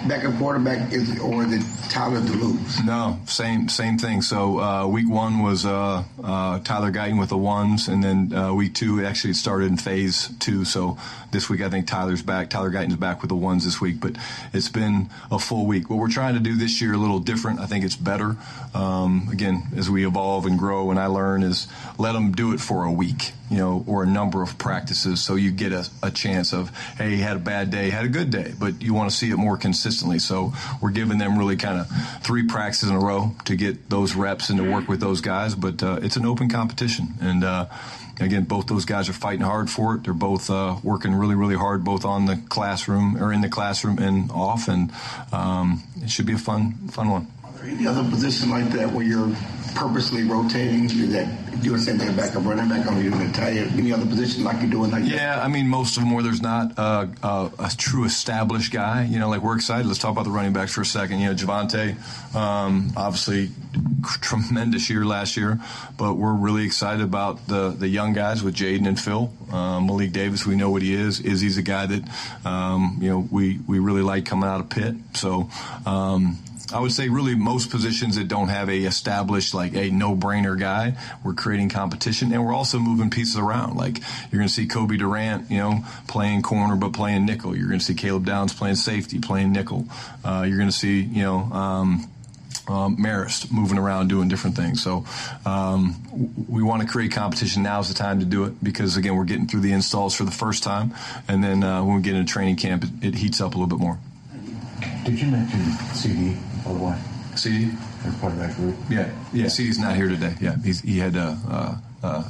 backup quarterback or is it Tyler DeLuce? No, same thing. So week 1 was Tyler Guyton with the ones, and then week 2 actually started in phase 2. So this week I think Tyler's back. Tyler Guyton's back with the ones this week, but it's been a full week. What we're trying to do this year a little different. I think it's better. Again, as we evolve and grow and I learn, is let them do it for a week, or a number of practices, so you get a chance of, hey, had a bad day, had a good day, but you want to see it more consistently. So we're giving them really kind of 3 practices in a row to get those reps and to work with those guys, but it's an open competition. And again, both those guys are fighting hard for it. They're both working really, really hard, both on the classroom or in the classroom and off, and it should be a fun one. Are there any other position like that where you're purposely rotating? Is that doing the same thing back up running back, or are you going to tell you any other position like you're doing like that? Yeah, I mean, most of them where there's not a true established guy, like we're excited. Let's talk about the running backs for a second. Javonte, obviously tremendous year last year, but we're really excited about the young guys with Jaden and Phil. Malik Davis, we know what he is. Izzy's a guy that, we really like coming out of Pitt. So, I would say really most positions that don't have a established, like a no-brainer guy, we're creating competition, and we're also moving pieces around. Like you're going to see Kobe Durant, playing corner but playing nickel. You're going to see Caleb Downs playing safety, playing nickel. You're going to see, Marist moving around doing different things. So we want to create competition. Now's the time to do it because, again, we're getting through the installs for the first time, and then when we get into training camp, it heats up a little bit more. Did you mention CD, by the way? CD? They're part of that group? Yeah. CD's not here today. Yeah, he had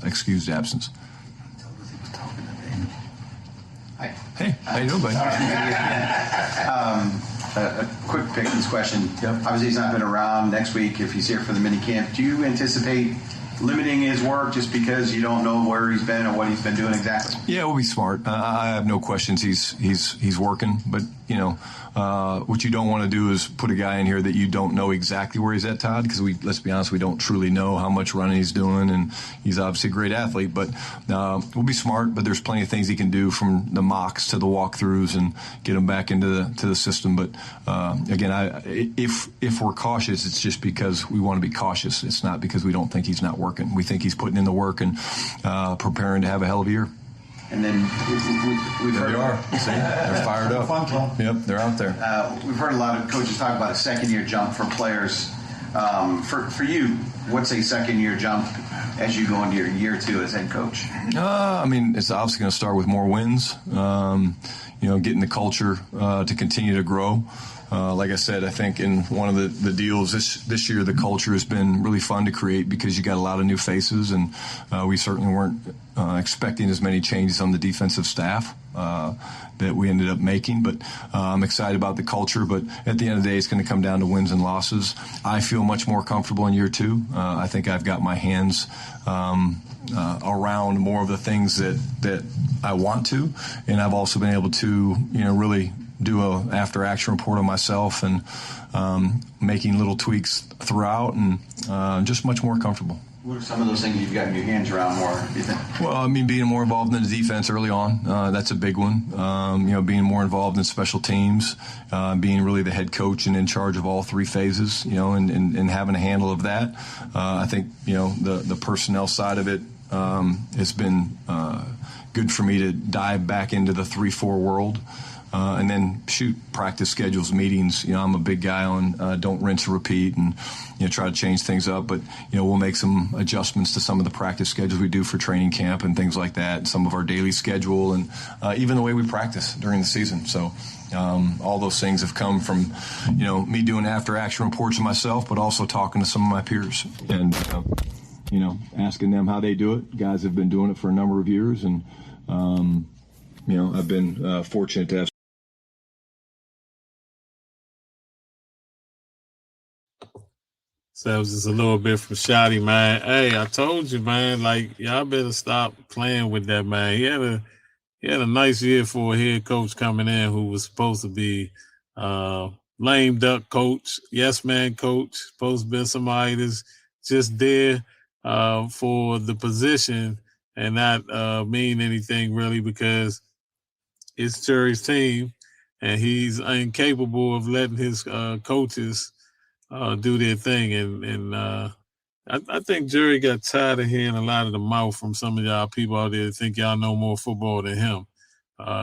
excused absence. Hi. Hey, how you doing, buddy? A quick Pickens question. Yep. Obviously, he's not been around next week if he's here for the mini camp. Do you anticipate limiting his work just because you don't know where he's been or what he's been doing exactly? Yeah, we'll be smart. I have no questions. He's working, but what you don't want to do is put a guy in here that you don't know exactly where he's at, Todd, because let's be honest, we don't truly know how much running he's doing, and he's obviously a great athlete, but we'll be smart, but there's plenty of things he can do from the mocks to the walkthroughs and get him back into the system. But again, if we're cautious, it's just because we want to be cautious. It's not because we don't think he's not working. We think he's putting in the work and preparing to have a hell of a year. And then we've heard. They are. See, they're fired up. Yep, they're out there. We've heard a lot of coaches talk about a second-year jump for players. For you, what's a second-year jump as you go into your year 2 as head coach? I mean, it's obviously going to start with more wins. Getting the culture to continue to grow. Like I said, I think in one of the deals this year, the culture has been really fun to create because you got a lot of new faces, and we certainly weren't expecting as many changes on the defensive staff that we ended up making. But I'm excited about the culture. But at the end of the day, it's going to come down to wins and losses. I feel much more comfortable in year 2. I think I've got my hands around more of the things that I want to, and I've also been able to really do a after action report on myself and making little tweaks throughout, and just much more comfortable. What are some of those things you've gotten your hands around more, do you think? Well, I mean, being more involved in the defense early on, that's a big one. Being more involved in special teams, being really the head coach and in charge of all 3 phases, and having a handle of that. I think, the personnel side of it has been good for me to dive back into the 3-4 world. And then practice schedules, meetings. I'm a big guy on don't rinse and repeat, and try to change things up. But we'll make some adjustments to some of the practice schedules we do for training camp and things like that. Some of our daily schedule, and even the way we practice during the season. So all those things have come from me doing after action reports of myself, but also talking to some of my peers and asking them how they do it. Guys have been doing it for a number of years, and I've been fortunate to have. So that was just a little bit from Shoddy, man. Hey, I told you, man, like, y'all better stop playing with that, man. He had a nice year for a head coach coming in who was supposed to be lame duck coach, yes man coach, supposed to be somebody that's just there for the position and not mean anything really, because it's Jerry's team and he's incapable of letting his coaches do their thing. And I think Jerry got tired of hearing a lot of the mouth from some of y'all people out there that think y'all know more football than him.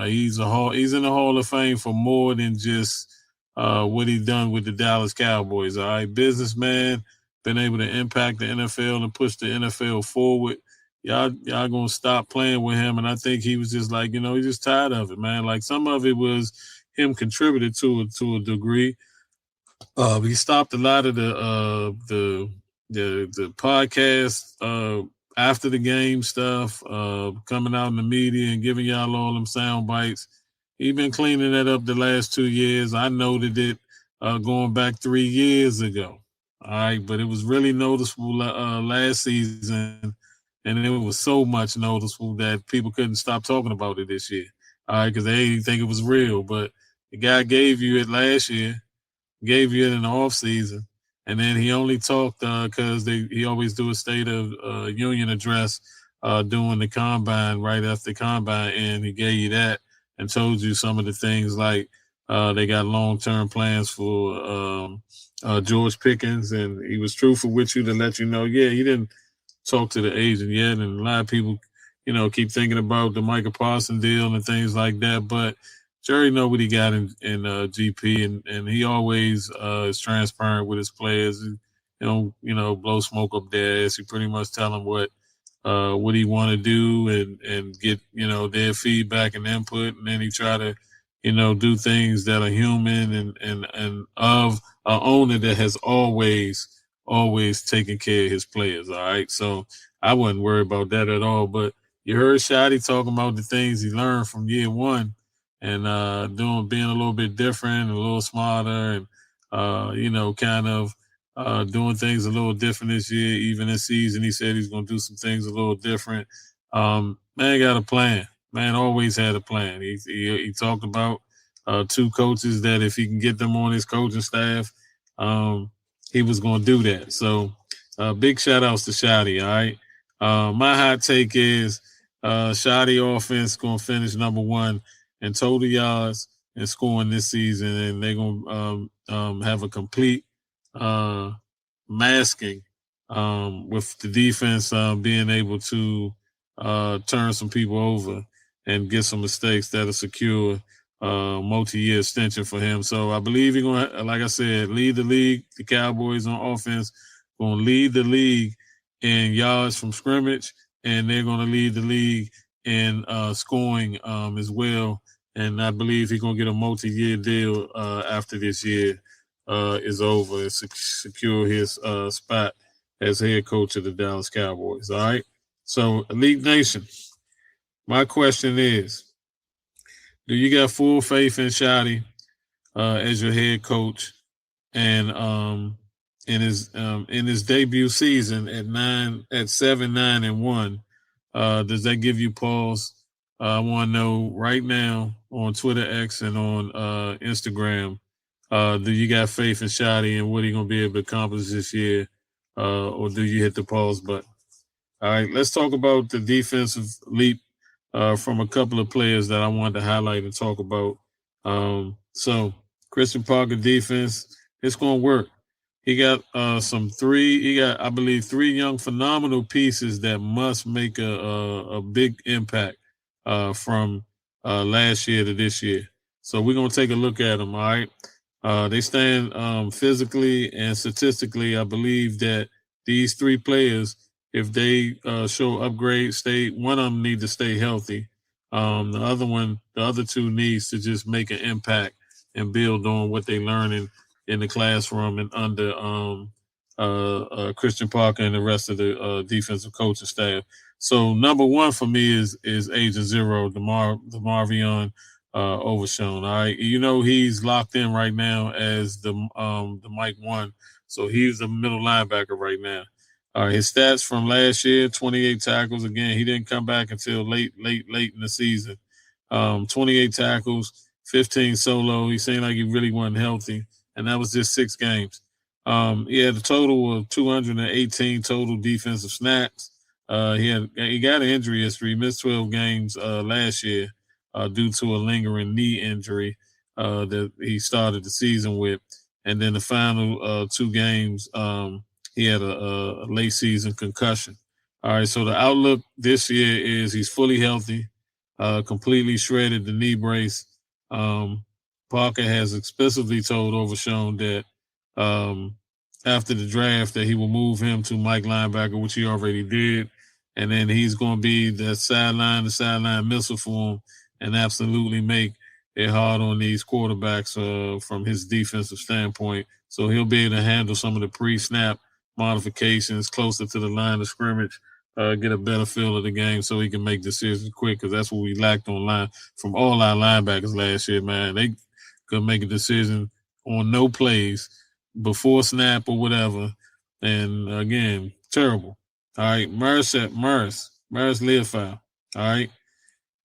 He's in the Hall of Fame for more than just what he done with the Dallas Cowboys. All right, businessman, been able to impact the NFL and push the NFL forward. Y'all gonna stop playing with him, and I think he was just like, he's just tired of it, man. Like some of it was him contributed to a degree. He stopped a lot of the podcast after the game stuff, coming out in the media and giving y'all all them sound bites. He been cleaning that up the last 2 years. I noted it going back 3 years ago. All right, but it was really noticeable last season, and it was so much noticeable that people couldn't stop talking about it this year. All right, because they didn't think it was real. But the guy gave you it last year, gave you it in the off season, and then he only talked because he always do a State of Union address during the combine, right after the combine, and he gave you that and told you some of the things like they got long-term plans for George Pickens, and he was truthful with you to let you know, he didn't talk to the agent yet, and a lot of people, keep thinking about the Micah Parsons deal and things like that, but Jerry know what he got in GP, and he always is transparent with his players. Blow smoke up their ass. He pretty much tell them what he want to do and get their feedback and input, and then he try to do things that are human and of an owner that has always taken care of his players. All right, so I wasn't worried about that at all. But you heard Shoddy talking about the things he learned from year one. And being a little bit different, a little smarter, and kind of doing things a little different this year. Even this season, he said he's going to do some things a little different. Man got a plan. Man always had a plan. He talked about 2 coaches that if he can get them on his coaching staff, he was going to do that. So big shout outs to Shoddy. All right. My hot take is Shoddy offense going to finish number 1 in total yards and scoring this season, and they're going to have a complete masking with the defense being able to turn some people over and get some mistakes that'll secure multi-year extension for him. So I believe he's going to, like I said, lead the league. The Cowboys on offense going to lead the league in yards from scrimmage, and they're going to lead the league in scoring as well. And I believe he's going to get a multi-year deal after this year is over and secure his spot as head coach of the Dallas Cowboys. All right. So, Elite Nation, my question is, do you got full faith in Shoddy as your head coach? And in his debut season at 7-9-1, does that give you pause? I want to know right now on Twitter X and on Instagram, do you got faith in Shoddy and what he going to be able to accomplish this year, or do you hit the pause button? All right, let's talk about the defensive leap from a couple of players that I wanted to highlight and talk about. So Christian Parker defense, it's going to work. He got I believe 3 young phenomenal pieces that must make a big impact from last year to this year. So we're going to take a look at them, all right? They stand physically and statistically. I believe that these 3 players, if they show upgrade, one of them need to stay healthy. The other 2 needs to just make an impact and build on what they're learning in the classroom and under Christian Parker and the rest of the defensive coaching staff. So number 1 for me is Agent Zero, DeMarvion Overshown. All right, he's locked in right now as the Mike 1, so he's the middle linebacker right now. His stats from last year: 28 tackles. Again, he didn't come back until late in the season. 28 tackles, 15 solo. He seemed like he really wasn't healthy, and that was just 6 games. He had a total of 218 total defensive snaps. He got an injury history. He missed 12 games last year due to a lingering knee injury. that he started the season with. And then the final 2 games, he had a late season concussion. All right, so the outlook this year is he's fully healthy, completely shredded the knee brace. Parker has explicitly told Overshown that after the draft that he will move him to Mike linebacker, which he already did. And then he's going to be the sideline missile for him and absolutely make it hard on these quarterbacks from his defensive standpoint. So he'll be able to handle some of the pre-snap modifications closer to the line of scrimmage, get a better feel of the game so he can make decisions quick, because that's what we lacked on line from all our linebackers last year, man. They could make a decision on no plays before snap or whatever. And, again, terrible. All right, Murs Leofau, all right?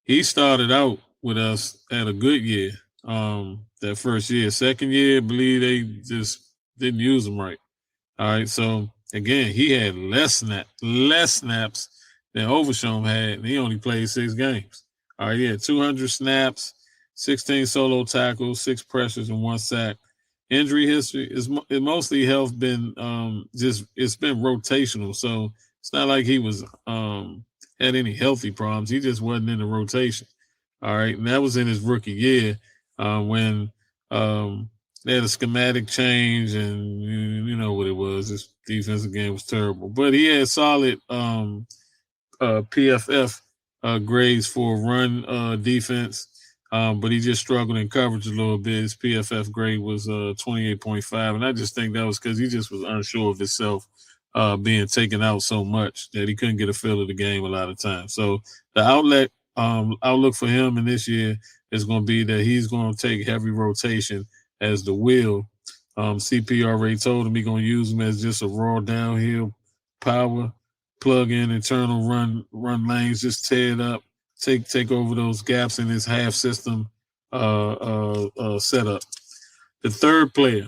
He started out with us at a good year that first year. Second year, I believe they just didn't use him right. All right, so, again, he had less snaps than Overshown had, and he only played 6 games. All right, he had 200 snaps, 16 solo tackles, 6 pressures, and 1 sack. Injury history is mostly health been it's been rotational, so it's not like he was had any healthy problems. He just wasn't in the rotation. All right, and that was in his rookie year when they had a schematic change, and you know what it was. His defensive game was terrible, but he had solid PFF grades for run defense. But he just struggled in coverage a little bit. His PFF grade was 28.5, and I just think that was because he just was unsure of himself, being taken out so much that he couldn't get a feel of the game a lot of times. So the outlook for him in this year is going to be that he's going to take heavy rotation as the wheel. CP already told him he's going to use him as just a raw downhill power, plug in internal run lanes, just tear it up. Take over those gaps in his half system setup. The third player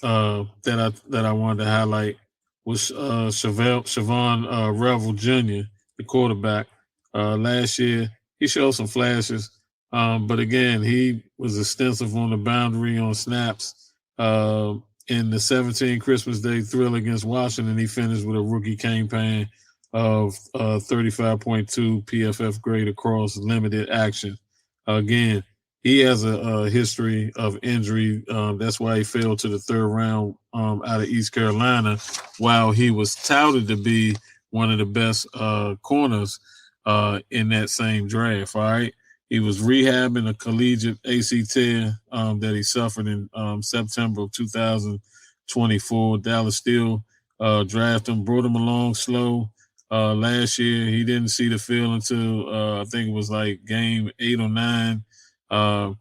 that I wanted to highlight was Siobhan Revel Jr., the quarterback. Last year he showed some flashes, but again he was extensive on the boundary on snaps. In the 17 Christmas Day thrill against Washington, he finished with a rookie campaign of 35.2 PFF grade across limited action. Again, he has a history of injury. That's why he fell to the 3rd round out of East Carolina, while he was touted to be one of the best corners in that same draft. All right. He was rehabbing a collegiate AC tear that he suffered in September of 2024. Dallas still drafted him, brought him along slow. Last year, he didn't see the field until I think it was like game 8 or 9. And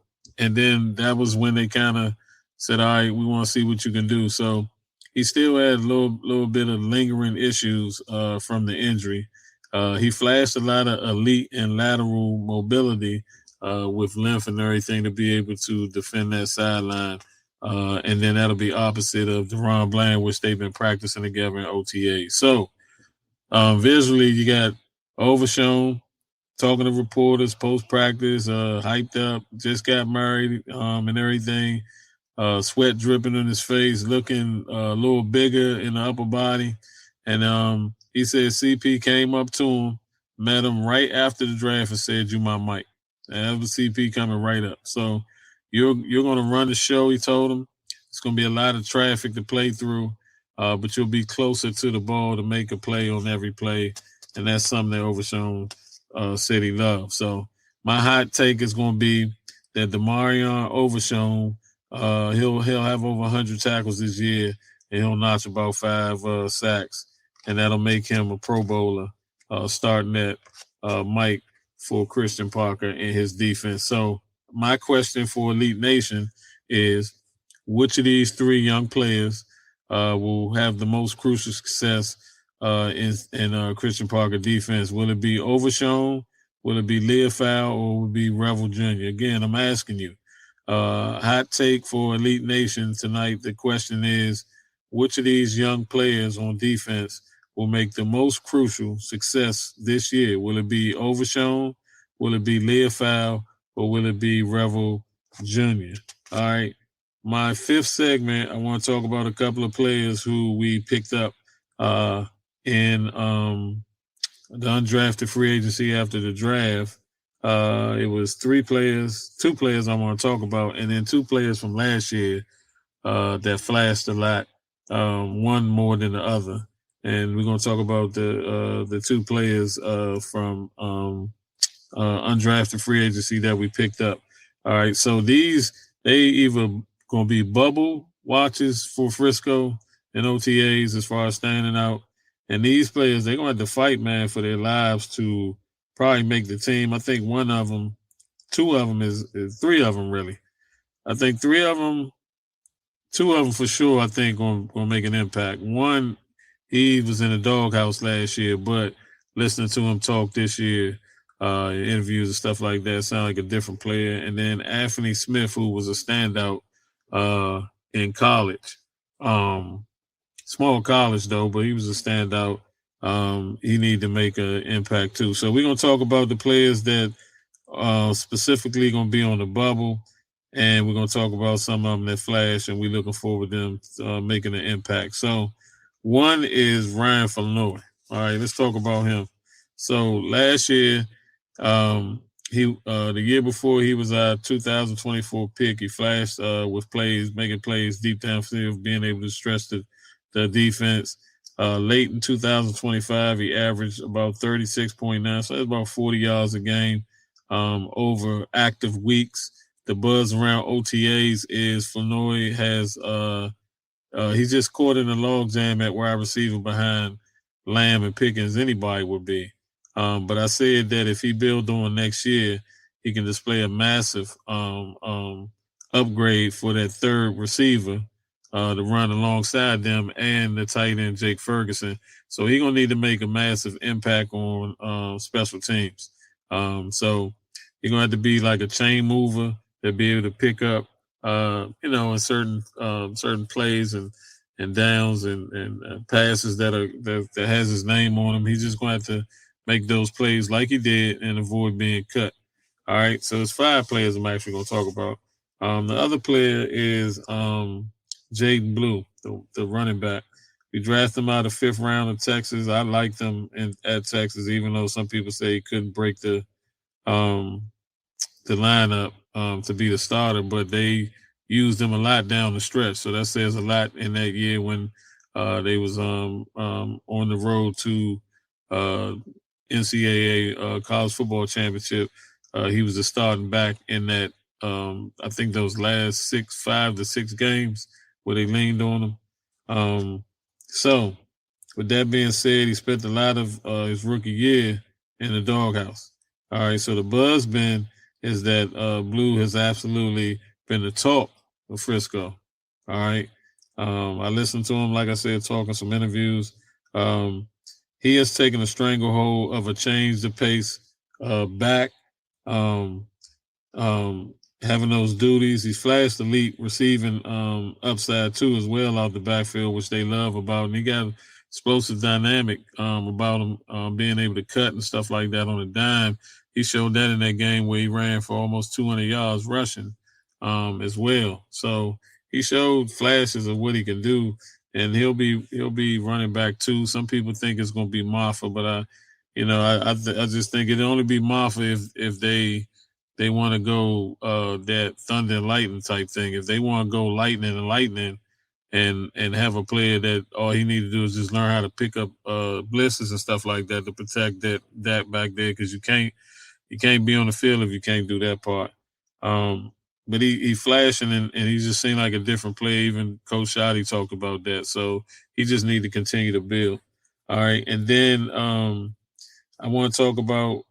then that was when they kind of said, all right, we want to see what you can do. So he still had a little bit of lingering issues from the injury. He flashed a lot of elite and lateral mobility with length and everything to be able to defend that sideline. And then that'll be opposite of Deron Bland, which they've been practicing together in OTA. So, visually, you got Overshown talking to reporters post-practice, hyped up, just got married and everything, sweat dripping on his face, looking a little bigger in the upper body. And he said CP came up to him, met him right after the draft and said, "You my Mike." And that was CP coming right up. So you're going to run the show, he told him. It's going to be a lot of traffic to play through. But you'll be closer to the ball to make a play on every play, and that's something that Overshown said he loved. So my hot take is going to be that Demarion Overshown, he'll have over 100 tackles this year, and he'll notch about 5 sacks, and that'll make him a Pro Bowler, starting at Mike for Christian Parker and his defense. So my question for Elite Nation is, which of these 3 young players will have the most crucial success in Christian Parker defense? Will it be Overshown? Will it be Leofau? Or will it be Revel Jr.? Again, I'm asking you. Hot take for Elite Nation tonight. The question is, which of these young players on defense will make the most crucial success this year? Will it be Overshown? Will it be Leofau? Or will it be Revel Jr. All right. My fifth segment, I want to talk about a couple of players who we picked up in the undrafted free agency after the draft. It was two players I want to talk about, and then two players from last year that flashed a lot, one more than the other. And we're going to talk about the two players from undrafted free agency that we picked up. All right, so they either going to be bubble watches for Frisco and OTAs as far as standing out. And these players, they're going to have to fight, man, for their lives to probably make the team. I think one of them, two of them is three of them, really. I think three of them, two of them for sure, I think, going to make an impact. One, he was in the doghouse last year, but listening to him talk this year, interviews and stuff like that, sound like a different player. And then Anthony Smith, who was a standout in college. Small college, though, but he was a standout. He needed to make an impact, too. So we're going to talk about the players that specifically going to be on the bubble, and we're going to talk about some of them that flash, and we're looking forward to them making an impact. So one is Ryan Flournoy. All right, let's talk about him. So last year, the year before, he was our 2024 pick. He flashed with plays, making plays deep downfield, being able to stretch the defense. Late in 2025, he averaged about 36.9, so that's about 40 yards a game over active weeks. The buzz around OTAs is Flournoy has he's just caught in a logjam at wide receiver behind Lamb and Pickens. Anybody would be. But I said that if he builds on next year, he can display a massive upgrade for that third receiver to run alongside them and the tight end Jake Ferguson. So he's going to need to make a massive impact on special teams. So he's going to have to be like a chain mover to be able to pick up, in certain plays and downs and passes that has his name on them. He's just going to have to make those plays like he did and avoid being cut. All right, so there's five players I'm actually going to talk about. The other player is Jaden Blue, the running back. We drafted him out of 5th round of Texas. I liked him at Texas, even though some people say he couldn't break the lineup to be the starter, but they used him a lot down the stretch. So that says a lot in that year when they was on the road to NCAA college football championship. He was the starting back in that, I think those last 5 to 6 games where they leaned on him. So with that being said, he spent a lot of his rookie year in the doghouse. All right, so the buzz is that Blue has absolutely been the talk of Frisco. All right. I listened to him, like I said, talking some interviews. He has taken a stranglehold of a change the pace back, having those duties. He's flashed elite receiving upside too as well out the backfield, which they love about. And he got explosive dynamic about him being able to cut and stuff like that on a dime. He showed that in that game where he ran for almost 200 yards rushing as well. So he showed flashes of what he can do, and he'll be running back too. Some people think it's going to be Maffa, but I just think it'll only be Maffa if they want to go that thunder and lightning type thing. If they want to go lightning and have a player that all he need to do is just learn how to pick up blitzes and stuff like that to protect that back there, because you can't be on the field if you can't do that part. But he flashing and he just seemed like a different player. Even Coach Shoddy talked about that. So he just need to continue to build. All right. And then I want to talk about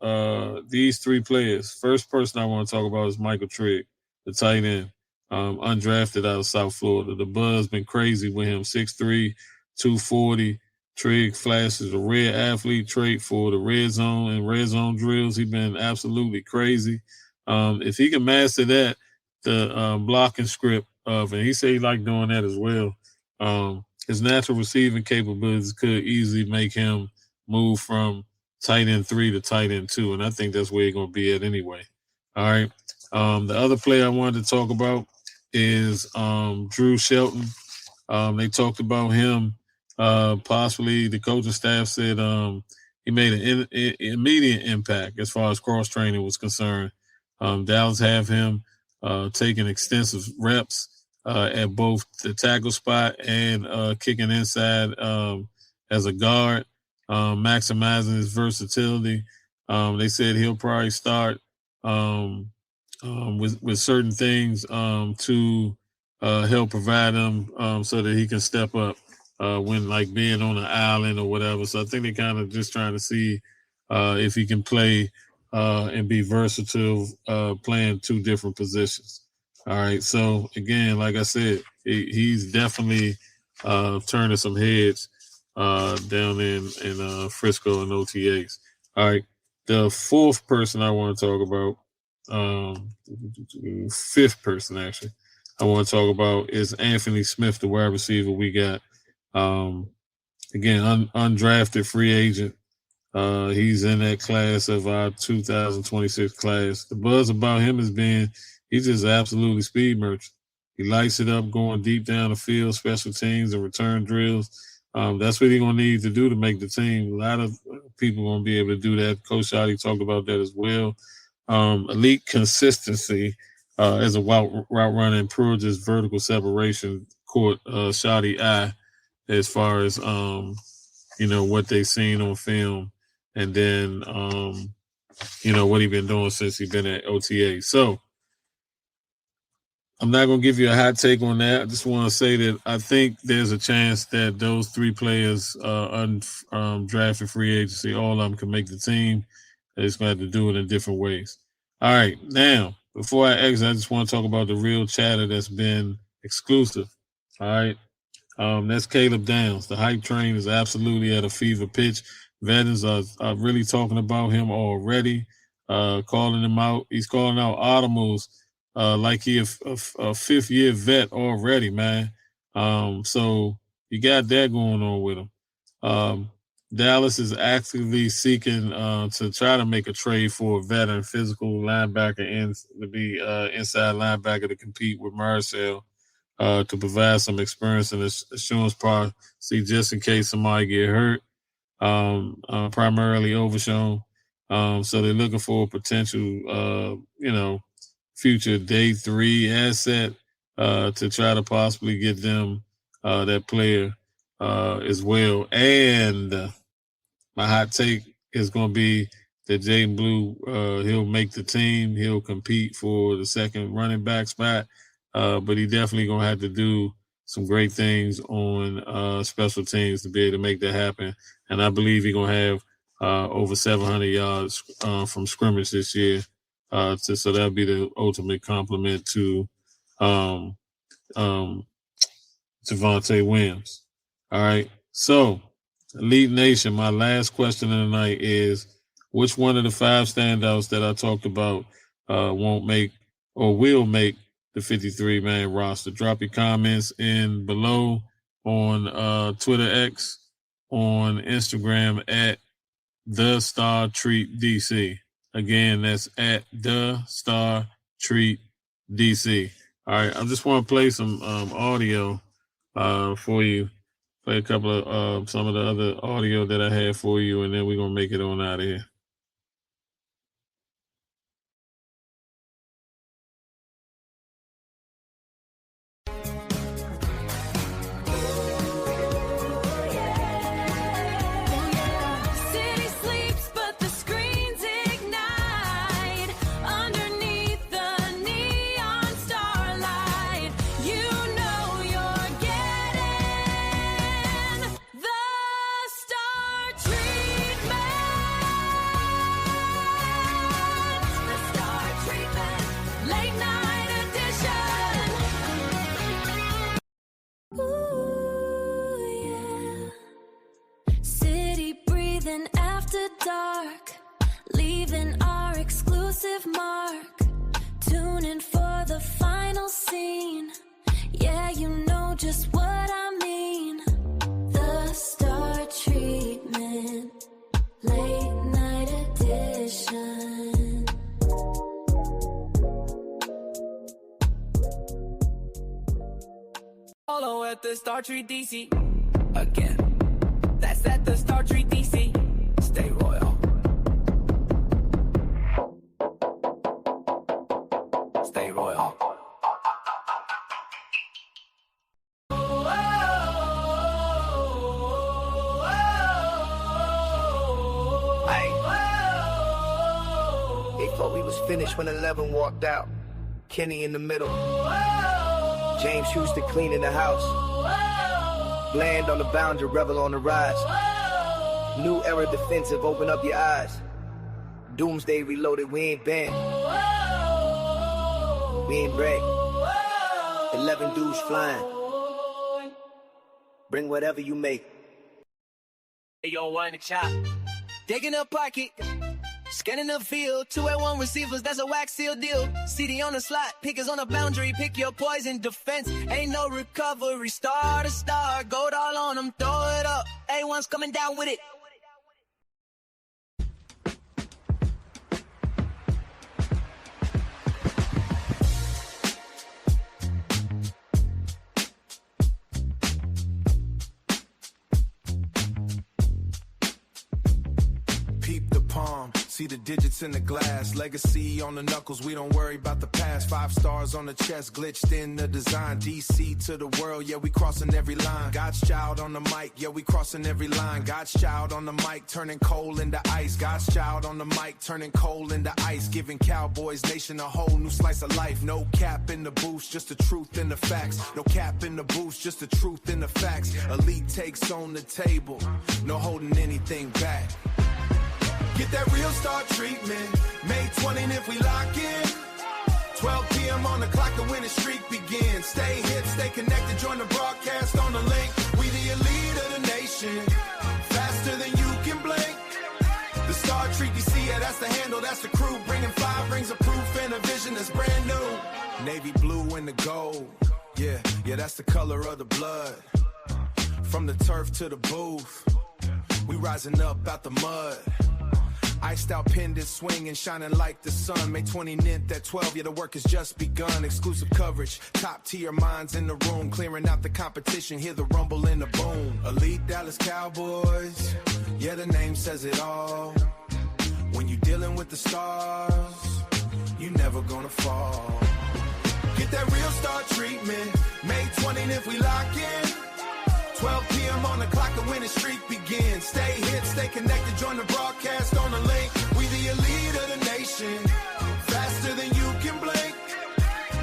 these three players. First person I want to talk about is Michael Trigg, the tight end, undrafted out of South Florida. The buzz been crazy with him, 6'3", 240. Trigg flashes a rare athlete trait for the red zone and red zone drills. He's been absolutely crazy. If he can master that, the blocking script and he said he liked doing that as well. His natural receiving capabilities could easily make him move from tight end 3 to tight end 2, and I think that's where he's going to be at anyway. All right. The other player I wanted to talk about is Drew Shelton. They talked about him. Possibly the coaching staff said he made an immediate impact as far as cross training was concerned. Dallas have him taking extensive reps at both the tackle spot and kicking inside as a guard, maximizing his versatility. They said he'll probably start with certain things to help provide him so that he can step up when like being on an island or whatever. So I think they're kind of just trying to see if he can play and be versatile playing two different positions. All right. So again, like I said, he's definitely turning some heads down in Frisco and OTAs. All right. The fourth person I want to talk about, fifth person actually, I want to talk about is Anthony Smith, the wide receiver we got. Again, undrafted free agent. He's in that class of our 2026 class. The buzz about him has been he's just absolutely speed merchant. He lights it up going deep down the field, special teams and return drills. That's what he's going to need to do to make the team. A lot of people going to be able to do that. Coach Shoddy talked about that as well. Elite consistency as a route runner improves his vertical separation caught Shoddy eye as far as, what they've seen on film. And then, what he's been doing since he's been at OTA. So I'm not going to give you a hot take on that. I just want to say that I think there's a chance that those three players, undrafted free agency, all of them can make the team. They're just going to have to do it in different ways. All right. Now, before I exit, I just want to talk about the real chatter that's been exclusive. All right. That's Caleb Downs. The hype train is absolutely at a fever pitch. Veterans are really talking about him already, calling him out. He's calling out Automos like he a fifth-year vet already, man. So you got that going on with him. Dallas is actively seeking to try to make a trade for a veteran physical linebacker and to be inside linebacker to compete with Marcel to provide some experience and assurance policy just in case somebody get hurt. Primarily Overshown. So they're looking for a potential, future day 3 asset to try to possibly get them that player as well. And my hot take is going to be that Jaden Blue, he'll make the team. He'll compete for the second running back spot, but he definitely going to have to do some great things on special teams to be able to make that happen. And I believe he's going to have over 700 yards from scrimmage this year. So that'll be the ultimate compliment to Javonte Williams. All right. So, Elite Nation, my last question of the night is, which one of the 5 standouts that I talked about won't make or will make the 53-man roster? Drop your comments in below on Twitter X, on Instagram at The Star Treat DC. Again, that's at The Star Treat DC. All right, I just want to play some audio for you. Play a couple of some of the other audio that I had for you, and then we're going to make it on out of here. Late Night Edition. Ooh, yeah. City breathing after dark, leaving our exclusive mark. Tune in for the final scene. Yeah, you know just what I mean. The Star Treatment, Late Night Edition. at the Star Trek DC. Again, that's at the Star Trek DC. Stay royal. Stay royal. Thought we was finished when 11 walked out. Kenny in the middle. James Houston cleaning the house. Bland on the boundary, rebel on the rise. New era defensive, open up your eyes. Doomsday reloaded, we ain't banned. We ain't break. 11 dudes flying. Bring whatever you make. Hey, yo, wind the chop. Digging a pocket. Scanning the field, 2-1 receivers, that's a wax seal deal. CD on the slot, pickers on the boundary, pick your poison. Defense, ain't no recovery. Star to star, gold all on them, throw it up. A1's coming down with it. See the digits in the glass, legacy on the knuckles, we don't worry about the past. 5 stars on the chest, glitched in the design. DC to the world, yeah, we crossing every line. God's child on the mic, yeah, we crossing every line. God's child on the mic, turning coal into ice. God's child on the mic, turning coal into ice. Giving Cowboys Nation a whole new slice of life. No cap in the booth, just the truth and the facts. No cap in the booth, just the truth and the facts. Elite takes on the table, no holding anything back. Get that real star treatment, May 20th if we lock in. 12 p.m. on the clock, the winning streak begins. Stay hip, stay connected, join the broadcast on the link. We the elite of the nation, faster than you can blink. The Star Trek DC, yeah, that's the handle, that's the crew. Bringing 5 rings of proof and a vision that's brand new. Navy blue and the gold, yeah, that's the color of the blood. From the turf to the booth, we rising up out the mud. Iced out pendant swinging, shining like the sun. May 29th at 12, yeah, the work has just begun. Exclusive coverage, top tier minds in the room. Clearing out the competition, hear the rumble and the boom. Elite Dallas Cowboys, yeah, the name says it all. When you dealing with the stars, you never gonna fall. Get that real star treatment, May 20th if we lock in. 12 p.m. on the clock, the winning streak begins. Stay hip, stay connected, join the broadcast on the link. We the elite of the nation, faster than you can blink.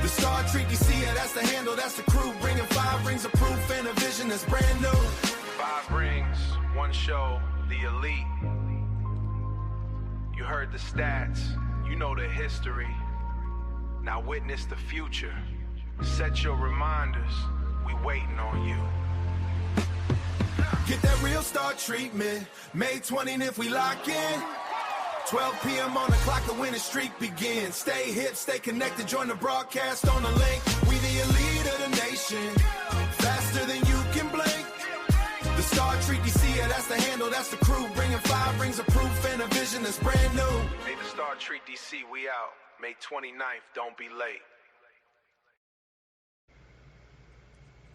The Star Trek DC, yeah, that's the handle, that's the crew. Bringing 5 rings of proof and a vision that's brand new. 5 rings, 1 show, the elite. You heard the stats, you know the history. Now witness the future. Set your reminders, we waiting on you. Get that real star treatment, May 20th if we lock in. 12 p.m. on the clock, the winning streak begins. Stay hip, stay connected, join the broadcast on the link. We the elite of the nation, faster than you can blink. The Star Trek DC, yeah, that's the handle, that's the crew. Bringing 5 rings of proof and a vision that's brand new. Hey, the Star Trek DC, we out. May 29th, don't be late.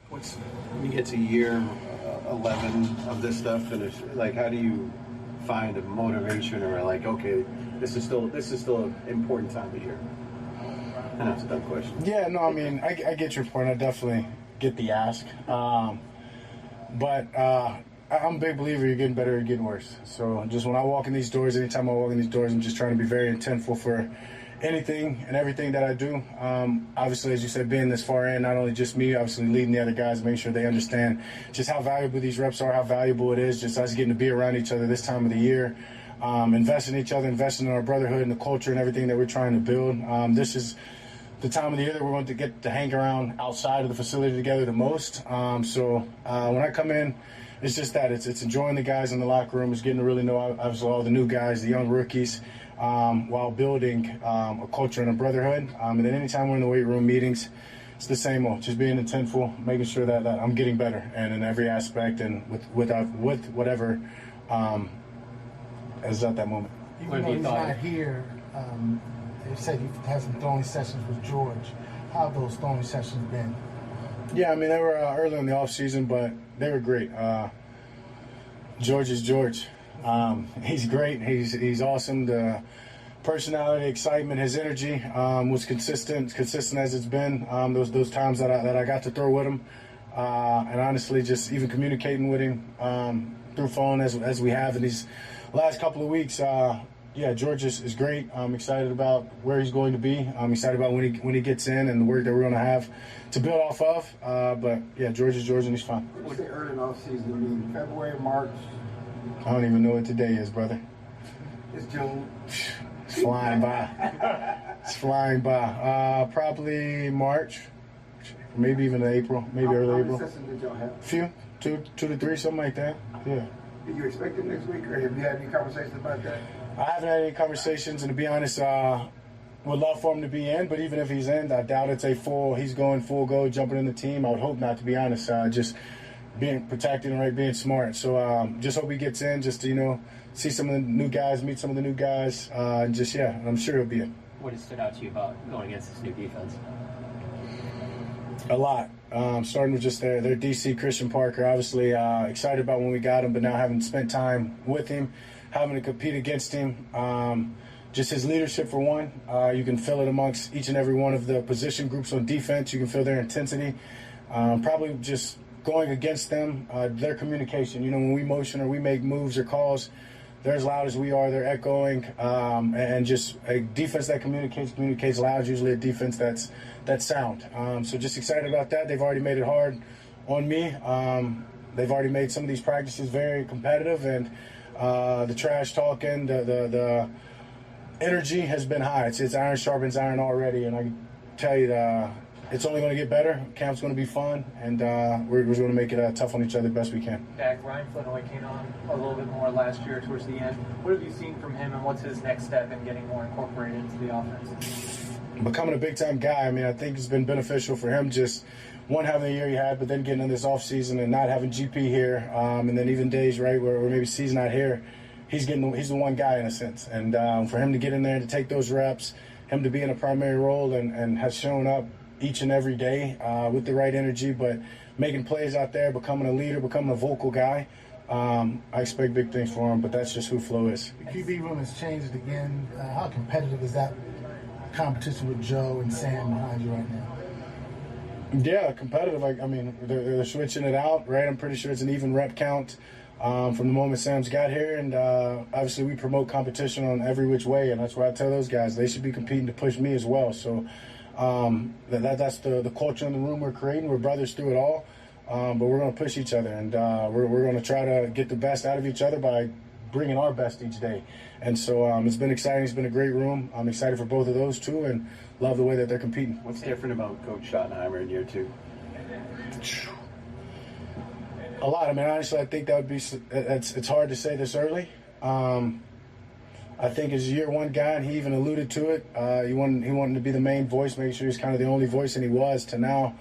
When you get to year 11 of this stuff, and it's like, how do you find a motivation, or like, okay, this is still an important time of year? I know it's a dumb question. Yeah, no, I mean, I get your point. I definitely get the ask, but I'm a big believer. You're getting better, you're getting worse. So just when I walk in these doors, anytime I walk in these doors, I'm just trying to be very intentful for anything and everything that I do. Obviously, as you said, being this far in, not only just me, obviously leading the other guys, making sure they understand just how valuable these reps are, how valuable it is, just us getting to be around each other this time of the year, invest in each other, investing in our brotherhood and the culture and everything that we're trying to build. This is the time of the year that we're going to get to hang around outside of the facility together the most. So when I come in, it's just that. It's enjoying the guys in the locker room. It's getting to really know, obviously, all the new guys, the young rookies, while building a culture and a brotherhood. And then anytime we're in the weight room meetings, it's the same old, just being intentful, making sure that I'm getting better, and in every aspect and with whatever is at that moment. Even though he's not here, they said you've had some throwing sessions with George. How have those throwing sessions been? Yeah, I mean, they were early in the offseason, but they were great. George is George. He's great. He's awesome. The personality, excitement, his energy was consistent as it's been. Those times that I got to throw with him, and honestly, just even communicating with him through phone as we have in these last couple of weeks. Yeah, George is great. I'm excited about where he's going to be. I'm excited about when he gets in and the work that we're going to have to build off of. But yeah, George is George, and he's fine. What's the early off season mean? February, March? I don't even know what today is, brother. It's June. It's flying by. It's flying by. Probably March, maybe even April, maybe early April. How many sessions did y'all have? Few, two to three, something like that. Yeah. Do you expect it next week, or have you had any conversations about that? I haven't had any conversations, and to be honest, would love for him to be in. But even if he's in, I doubt it's he's going full go, jumping in the team. I would hope not, to be honest. Just being protected and being smart. So just hope he gets in, just to see some of the new guys, meet some of the new guys, and I'm sure he'll be in. What has stood out to you about going against this new defense? A lot. Starting with just their DC, Christian Parker. Obviously excited about when we got him, but now having spent time with him, having to compete against him, just his leadership for one. You can feel it amongst each and every one of the position groups on defense. You can feel their intensity. Probably just going against them, their communication. When we motion or we make moves or calls, they're as loud as we are. They're echoing, and just a defense that communicates loud. Usually a defense that's sound. So just excited about that. They've already made it hard on me. They've already made some of these practices very competitive, and the trash talking, the energy has been high. It's iron sharpens iron already, and I can tell you it's only going to get better. Camp's going to be fun, and we're going to make it tough on each other best we can. Dak, Ryan Flynn came on a little bit more last year towards the end. What have you seen from him, and what's his next step in getting more incorporated into the offense? Becoming a big-time guy. I mean, I think it's been beneficial for him, just one, having the year he had, but then getting in this offseason and not having GP here, and then even days, right, where maybe C's not here, he's the one guy in a sense. And for him to get in there and to take those reps, him to be in a primary role and has shown up each and every day with the right energy, but making plays out there, becoming a leader, becoming a vocal guy. I expect big things for him, but that's just who Flo is. The QB room has changed again. How competitive is that competition with Joe and Sam behind you right now? Yeah, competitive. I mean, they're switching it out, right? I'm pretty sure it's an even rep count from the moment Sam's got here, and obviously we promote competition on every which way, and that's why I tell those guys they should be competing to push me as well. So that's the culture in the room we're creating. We're brothers through it all, but we're going to push each other, and we're going to try to get the best out of each other by bringing our best each day. And so it's been exciting. It's been a great room. I'm excited for both of those two, and love the way that they're competing. What's different about Coach Schottenheimer in year two? A lot. I mean, honestly, I think that would be. It's hard to say this early. I think as a year one guy, and he even alluded to it. He wanted to be the main voice, making sure he's kind of the only voice, and he was. To now,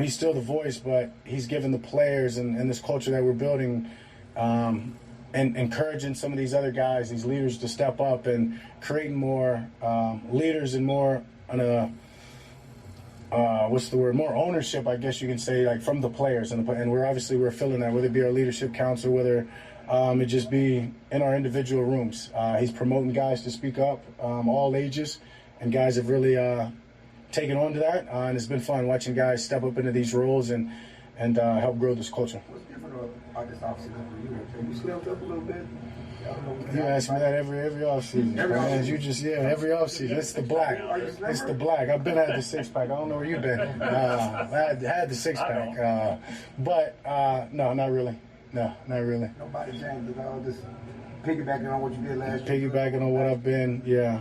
he's still the voice, but he's given the players and this culture that we're building, and encouraging some of these other guys, these leaders, to step up and creating more leaders and more on a more ownership, I guess you can say, like from the players, and we're feeling that, whether it be our leadership council, whether it just be in our individual rooms. He's promoting guys to speak up, all ages, and guys have really taken on to that, and it's been fun watching guys step up into these roles and help grow this culture. What's different about this offseason for you? Have you slept up a little bit? You ask me that every offseason. Every offseason. It's the black. It's the black. I've been had the six-pack. I don't know where you've been. I had the six-pack. But no, not really. No, not really. Nobody changed at all. Just piggybacking on what you did last year. Piggybacking on what I've been, yeah.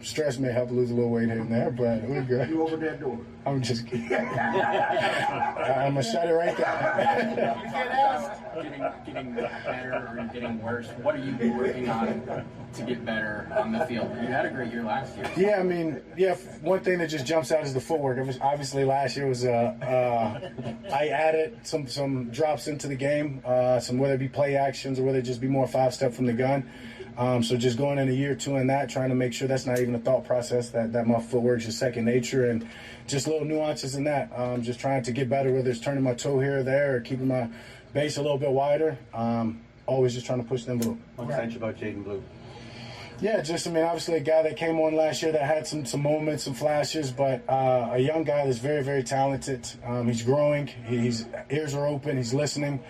Stress may help lose a little weight here and there, but we're good. You opened that door. I'm just kidding. I'm going to shut it right there. Getting better or getting worse, what are you working on to get better on the field? You had a great year last year. Yeah, I mean, one thing that just jumps out is the footwork. It was obviously last year was I added some drops into the game, whether it be play actions or whether it just be more 5-step from the gun. So just going into year 2 in that, trying to make sure that's not even a thought process, that my footwork is second nature, and just little nuances in that. Just trying to get better, whether it's turning my toe here or there or keeping my base a little bit wider. Always just trying to push the envelope. What excites you about Jaden Blue? Yeah, obviously a guy that came on last year that had some moments, some flashes, but a young guy that's very, very talented. He's growing. His ears are open. He's listening.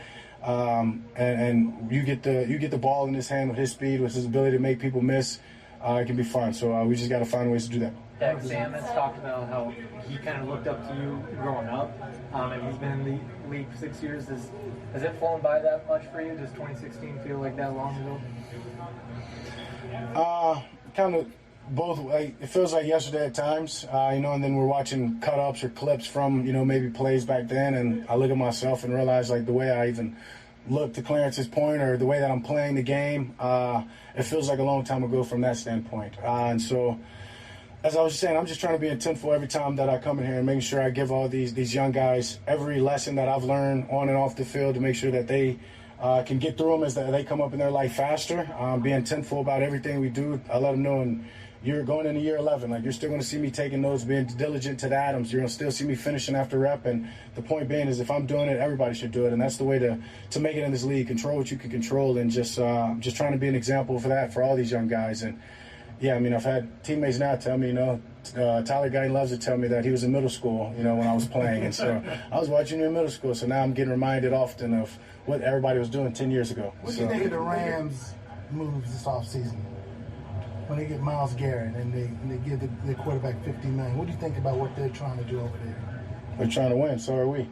And you get the ball in his hand with his speed, with his ability to make people miss. It can be fun. So we just got to find ways to do that. Yeah, Sam has talked about how he kind of looked up to you growing up, and he's been in the league for 6 years. Has it flown by that much for you? Does 2016 feel like that long ago? Kind of both. It feels like yesterday at times, and then we're watching cut-ups or clips from, maybe plays back then, and I look at myself and realize, like, the way I even look to Clarence's point or the way that I'm playing the game, it feels like a long time ago from that standpoint. And so, as I was saying, I'm just trying to be intentful every time that I come in here and making sure I give all these young guys every lesson that I've learned on and off the field to make sure that they can get through them as they come up in their life faster. Being intentful about everything we do. I let them know, and you're going into year 11. Like, you're still going to see me taking notes, being diligent to the atoms. You're going to still see me finishing after rep. And the point being is, if I'm doing it, everybody should do it. And that's the way to make it in this league. Control what you can control, and just trying to be an example for that for all these young guys. And yeah, I've had teammates now tell me, Tyler Guyton loves to tell me that he was in middle school, when I was playing. And so I was watching you in middle school. So now I'm getting reminded often of what everybody was doing 10 years ago. What do you think of the Rams' moves this offseason? When they get Myles Garrett and they give the quarterback $50 million, what do you think about what they're trying to do over there? We're trying to win, so are we.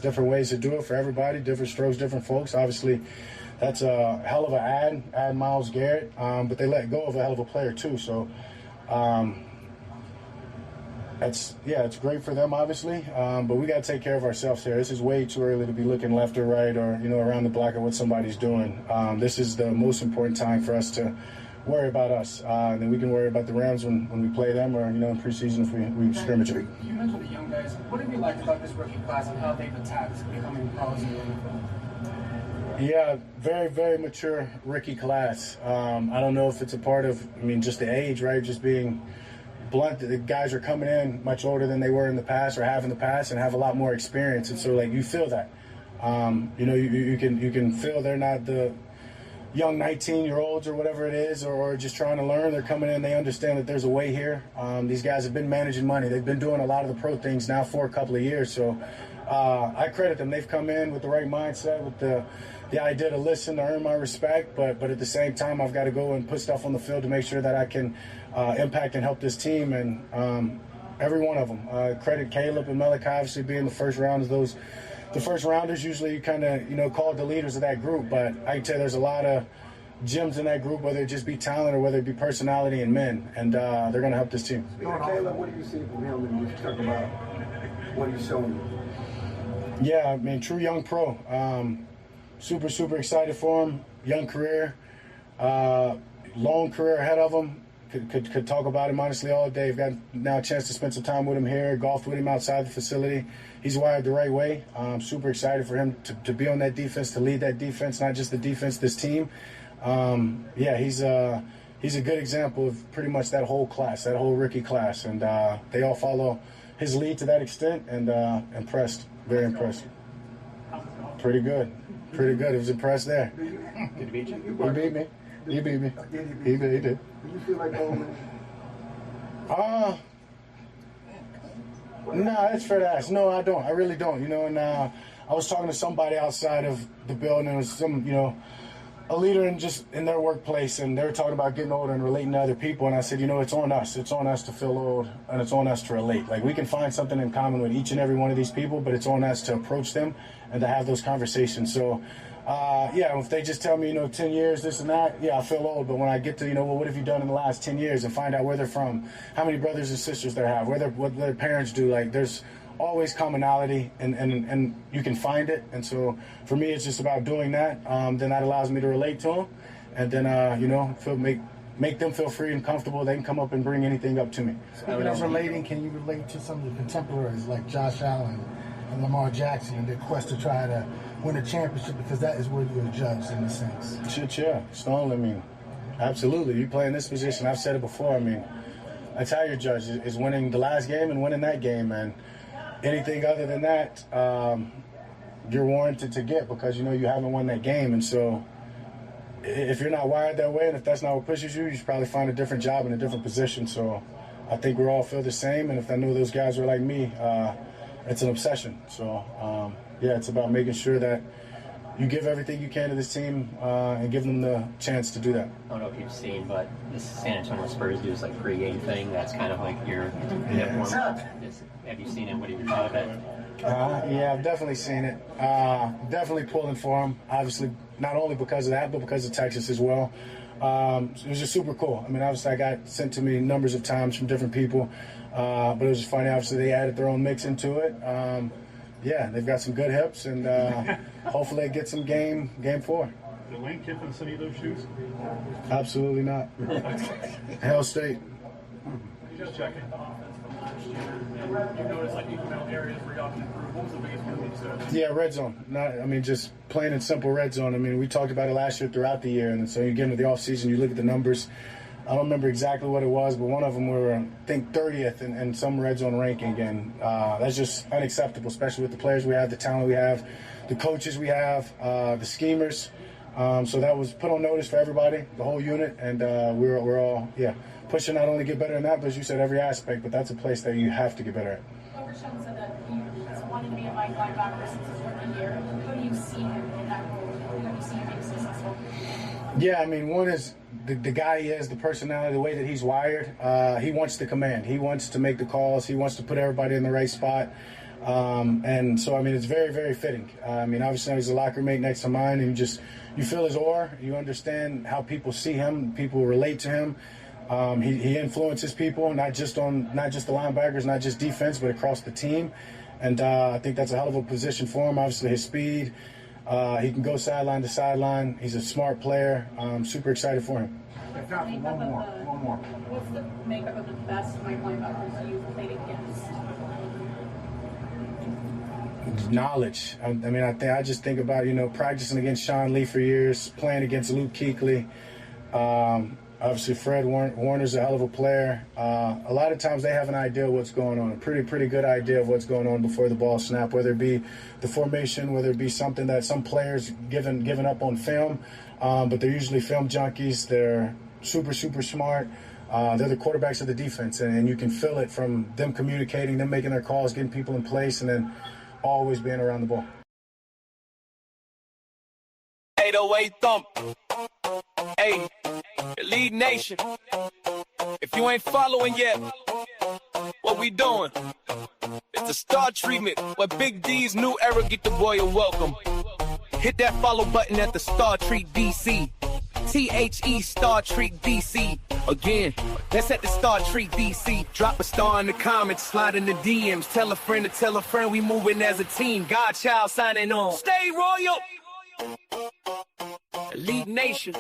Different ways to do it for everybody, different strokes, different folks. Obviously, that's a hell of an add Myles Garrett, but they let go of a hell of a player too. So it's great for them, obviously, but we got to take care of ourselves here. This is way too early to be looking left or right or around the block at what somebody's doing. This is the most important time for us to worry about us, and then we can worry about the Rams when we play them, or in preseason if we scrimmage. You mentioned the young guys. What have you liked about this rookie class and how they've attacked becoming pros in the NFL? Yeah, very, very mature rookie class. I don't know if it's a part of, just the age, right? Just being blunt, the guys are coming in much older than they were in the past or have in the past, and have a lot more experience, and so you feel that. You can feel they're not the young 19-year-olds or whatever it is, or just trying to learn. They're coming in, they understand that there's a way here. These guys have been managing money. They've been doing a lot of the pro things now for a couple of years, so I credit them. They've come in with the right mindset, with the idea to listen, to earn my respect, but at the same time, I've got to go and put stuff on the field to make sure that I can impact and help this team, and every one of them. Credit Caleb and Malachi, obviously being the first round of those. The first rounders usually kind of, called the leaders of that group, but I can tell you there's a lot of gems in that group, whether it just be talent or whether it be personality and men, and they're going to help this team. Caleb, what do you see from him when you talk about what he's showing you? Yeah, true young pro. Super, super excited for him. Young career, long career ahead of him. Could talk about him honestly all day. I've got now a chance to spend some time with him here, golfed with him outside the facility. He's wired the right way. I'm super excited for him to be on that defense, to lead that defense, not just the defense, this team. He's a good example of pretty much that whole class, that whole rookie class, and they all follow his lead to that extent, and impressed, very impressed. Pretty good. I was impressed there. Did he beat you? He beat me. He beat me. He did. Do you feel like Bowman? No, it's fair to ask. No, I don't. I really don't. And I was talking to somebody outside of the building. It was some, a leader in their workplace, and they were talking about getting older and relating to other people. And I said, it's on us. It's on us to feel old, and it's on us to relate. Like, we can find something in common with each and every one of these people, but it's on us to approach them and to have those conversations. So, if they just tell me, 10 years, this and that, I feel old. But when I get to, what have you done in the last 10 years and find out where they're from, how many brothers and sisters they have, what their parents do, like, there's always commonality, and you can find it. And so for me, it's just about doing that. Then that allows me to relate to them, and then, make them feel free and comfortable. They can come up and bring anything up to me. Speaking of relating, can you relate to some of the contemporaries like Josh Allen and Lamar Jackson and their quest to try to win a championship, because that is where you're judged in a sense? Yeah. Stone, Absolutely. You play in this position. I've said it before. I mean, that's how you're judged, is winning the last game and winning that game. And anything other than that, you're warranted to get because you know you haven't won that game. And so if you're not wired that way and if that's not what pushes you, you should probably find a different job in a different position. So I think we all feel the same. And if I know those guys are like me, it's an obsession. So, yeah, it's about making sure that you give everything you can to this team and give them the chance to do that. I don't know if you've seen, but this San Antonio Spurs do this like pregame thing. That's kind of like your have you seen it? What have you thought of it? Yeah, I've definitely seen it. Definitely pulling for them. Obviously, not only because of that, but because of Texas as well. It was just super cool. I mean, obviously, I got sent to me numbers of times from different people, but it was just funny. Obviously, they added their own mix into it. Yeah, they've got some good hips, and hopefully, they get some game 4. Did Lane Kiffin send you those shoes? Absolutely not. Hell State. You just checking the offense from last year. You noticed like incremental areas where y'all can improve. What was the biggest move you said? Yeah, red zone. Just plain and simple red zone. I mean, we talked about it last year throughout the year, and so you get into the offseason, you look at the numbers. I don't remember exactly what it was, but one of them we were, I think, 30th in some red zone ranking, and that's just unacceptable, especially with the players we have, the talent we have, the coaches we have, the schemers. So that was put on notice for everybody, the whole unit, and we're all, pushing not only get better in that, but as you said, every aspect, but that's a place that you have to get better at. Overshown said that he has wanted to be a Mike linebacker since his rookie year. How do you see him in that role? How do you see him being successful? Yeah, I mean, one is the guy he is, the personality, the way that he's wired. He wants to command. He wants to make the calls. He wants to put everybody in the right spot. And so, I mean, it's very, very fitting. I mean, obviously, he's a locker mate next to mine, and you feel his aura. You understand how people see him. People relate to him. He influences people, not just the linebackers, not just defense, but across the team. And I think that's a hell of a position for him. Obviously, his speed. He can go sideline to sideline. He's a smart player. I'm super excited for him. One more. What's the makeup of the best Mike linebackers you've played against? Knowledge. I mean, I just think about, practicing against Sean Lee for years, playing against Luke Kuechly. Obviously, Fred Warner's a hell of a player. A lot of times they have an idea of what's going on, a pretty good idea of what's going on before the ball snap, whether it be the formation, whether it be something that some players given up on film, but they're usually film junkies. They're super smart. They're the quarterbacks of the defense, and you can feel it from them communicating, them making their calls, getting people in place, and then always being around the ball. 808 thump. Hey, Elite Nation. If you ain't following yet, what we doing? It's the Star Treatment, where Big D's new era get the royal welcome. Hit that follow button at the Star Treat DC. THE Star Treat DC. Again, that's at the Star Treat DC. Drop a star in the comments, slide in the DMs. Tell a friend to tell a friend, we moving as a team. Godchild signing on. Stay royal. Elite Nation.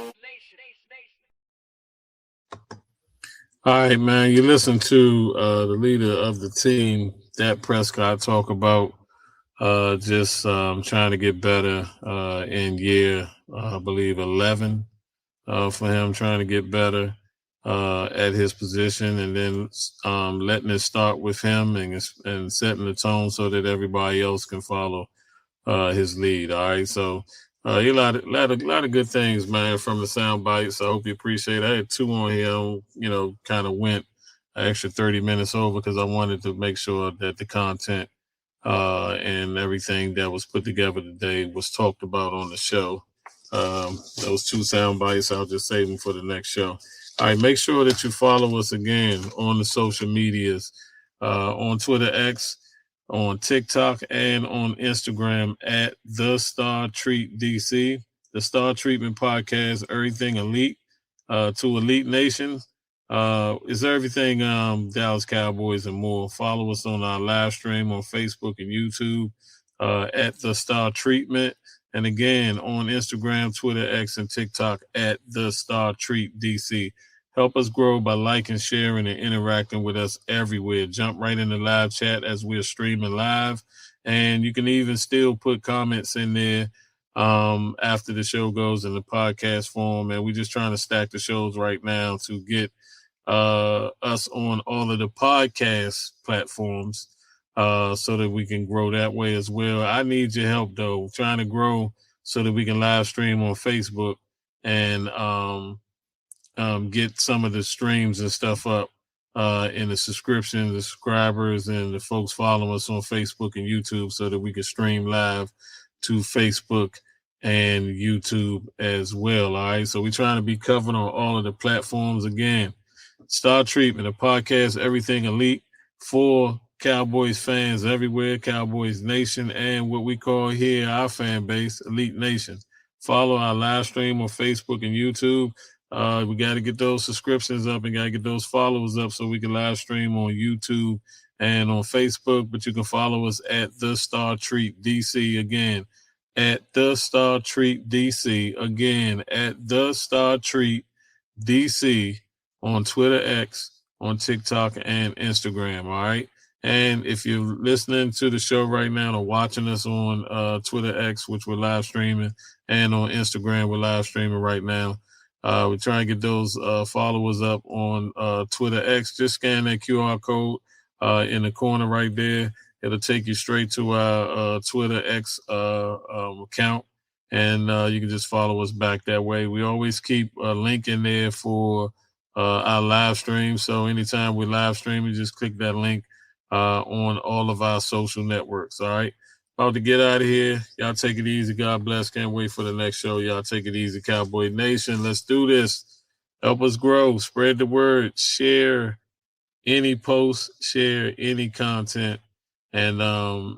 All right, man. You listen to the leader of the team, Dak Prescott, talk about just trying to get better in year, I believe, 11 for him, trying to get better at his position, and then letting it start with him and setting the tone so that everybody else can follow his lead. All right, so a lot of good things, man, from the sound bites. I hope you appreciate it. I had 2 on here, kind of went an extra 30 minutes over because I wanted to make sure that the content and everything that was put together today was talked about on the show. Those 2 sound bites, I'll just save them for the next show. All right, make sure that you follow us again on the social medias, on Twitter X, on TikTok, and on Instagram at The Star Treat DC, the Star Treatment Podcast, everything elite to Elite Nation. Is everything Dallas Cowboys and more. Follow us on our live stream on Facebook and YouTube at The Star Treatment. And again, on Instagram, Twitter, X, and TikTok at The Star Treat DC. Help us grow by liking, sharing, and interacting with us everywhere. Jump right in the live chat as we're streaming live. And you can even still put comments in there after the show goes in the podcast form. And we're just trying to stack the shows right now to get us on all of the podcast platforms so that we can grow that way as well. I need your help, though, trying to grow so that we can live stream on Facebook and get some of the streams and stuff up in the subscriptions, the subscribers, and the folks following us on Facebook and YouTube so that we can stream live to Facebook and YouTube as well. All right. So we're trying to be covered on all of the platforms. Again, Star Treatment, a podcast, everything elite for Cowboys fans everywhere, Cowboys Nation, and what we call here our fan base, Elite Nation. Follow our live stream on Facebook and YouTube. We got to get those subscriptions up and got to get those followers up so we can live stream on YouTube and on Facebook. But you can follow us at The Star Treat DC. Again, at The Star Treat DC. Again, at The Star Treat DC on Twitter X, on TikTok, and Instagram. All right. And if you're listening to the show right now or watching us on Twitter X, which we're live streaming, and on Instagram, we're live streaming right now. We're trying to get those followers up on Twitter X. Just scan that QR code in the corner right there. It'll take you straight to our Twitter X account, and you can just follow us back that way. We always keep a link in there for our live stream. So anytime we live stream, you just click that link on all of our social networks. All right. About to get out of here. Y'all take it easy. God bless. Can't wait for the next show. Y'all take it easy, Cowboy Nation. Let's do this. Help us grow. Spread the word. Share any post. Share any content. And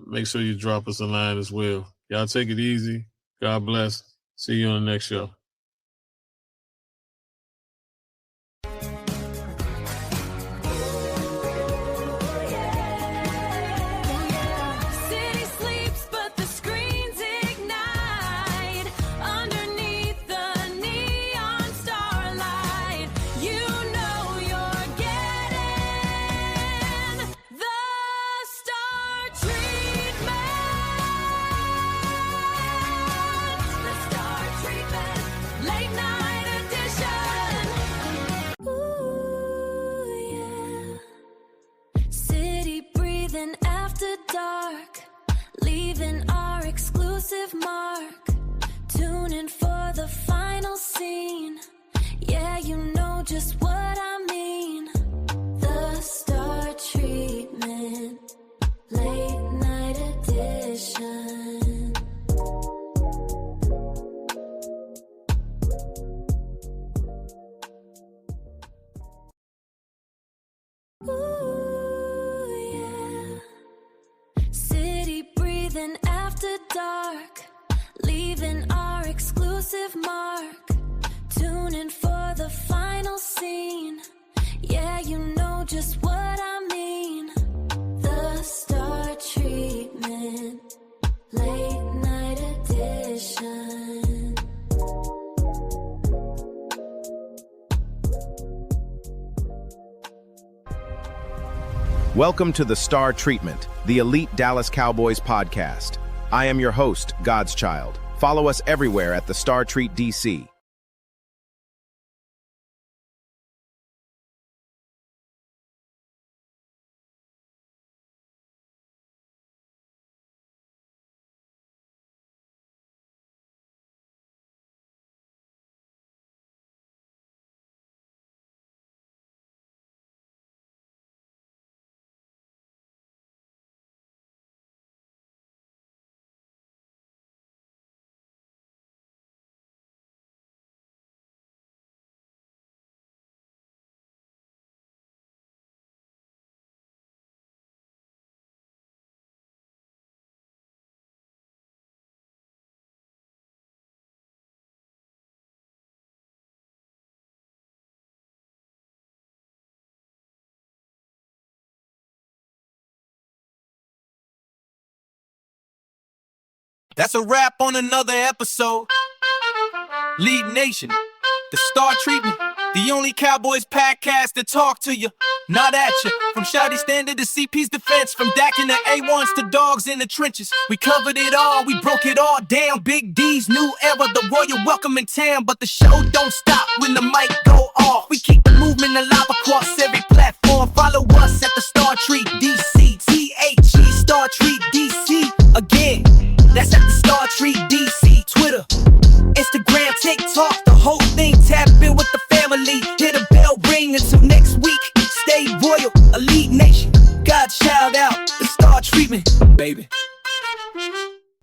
make sure you drop us a line as well. Y'all take it easy. God bless. See you on the next show. Late Night Edition. Ooh, yeah. City breathing after dark, leaving our exclusive mark. Tune in for the final scene. Yeah, you know just what I mean. The Star Treatment, Late Night Edition. Ooh, yeah. City breathing after dark, leaving our exclusive mark. Tune in for the final scene. Yeah, you know just what I mean. The Star Treatment, Late Night Edition. Welcome to the Star Treatment, the elite Dallas Cowboys podcast. I am your host, God's Child. Follow us everywhere at the Star Treat DC. That's a wrap on another episode. Lead Nation, the Star Treatment, the only Cowboys podcast to talk to you. Not at ya. From Shoddy standard to CP's defense, from Dak and the A1s to dogs in the trenches. We covered it all, we broke it all down. Big D's new era, the royal welcome in town. But the show don't stop when the mic go off. We keep the movement alive across every platform. Follow us at the Star Treat DC, THE Star Treat DC. Again, that's at the Star Treat DC. Twitter, Instagram, TikTok, the whole thing. Tap in with the family. Hit a bell ring until next week. Stay royal, elite nation. God's child out, the Star treatment, baby.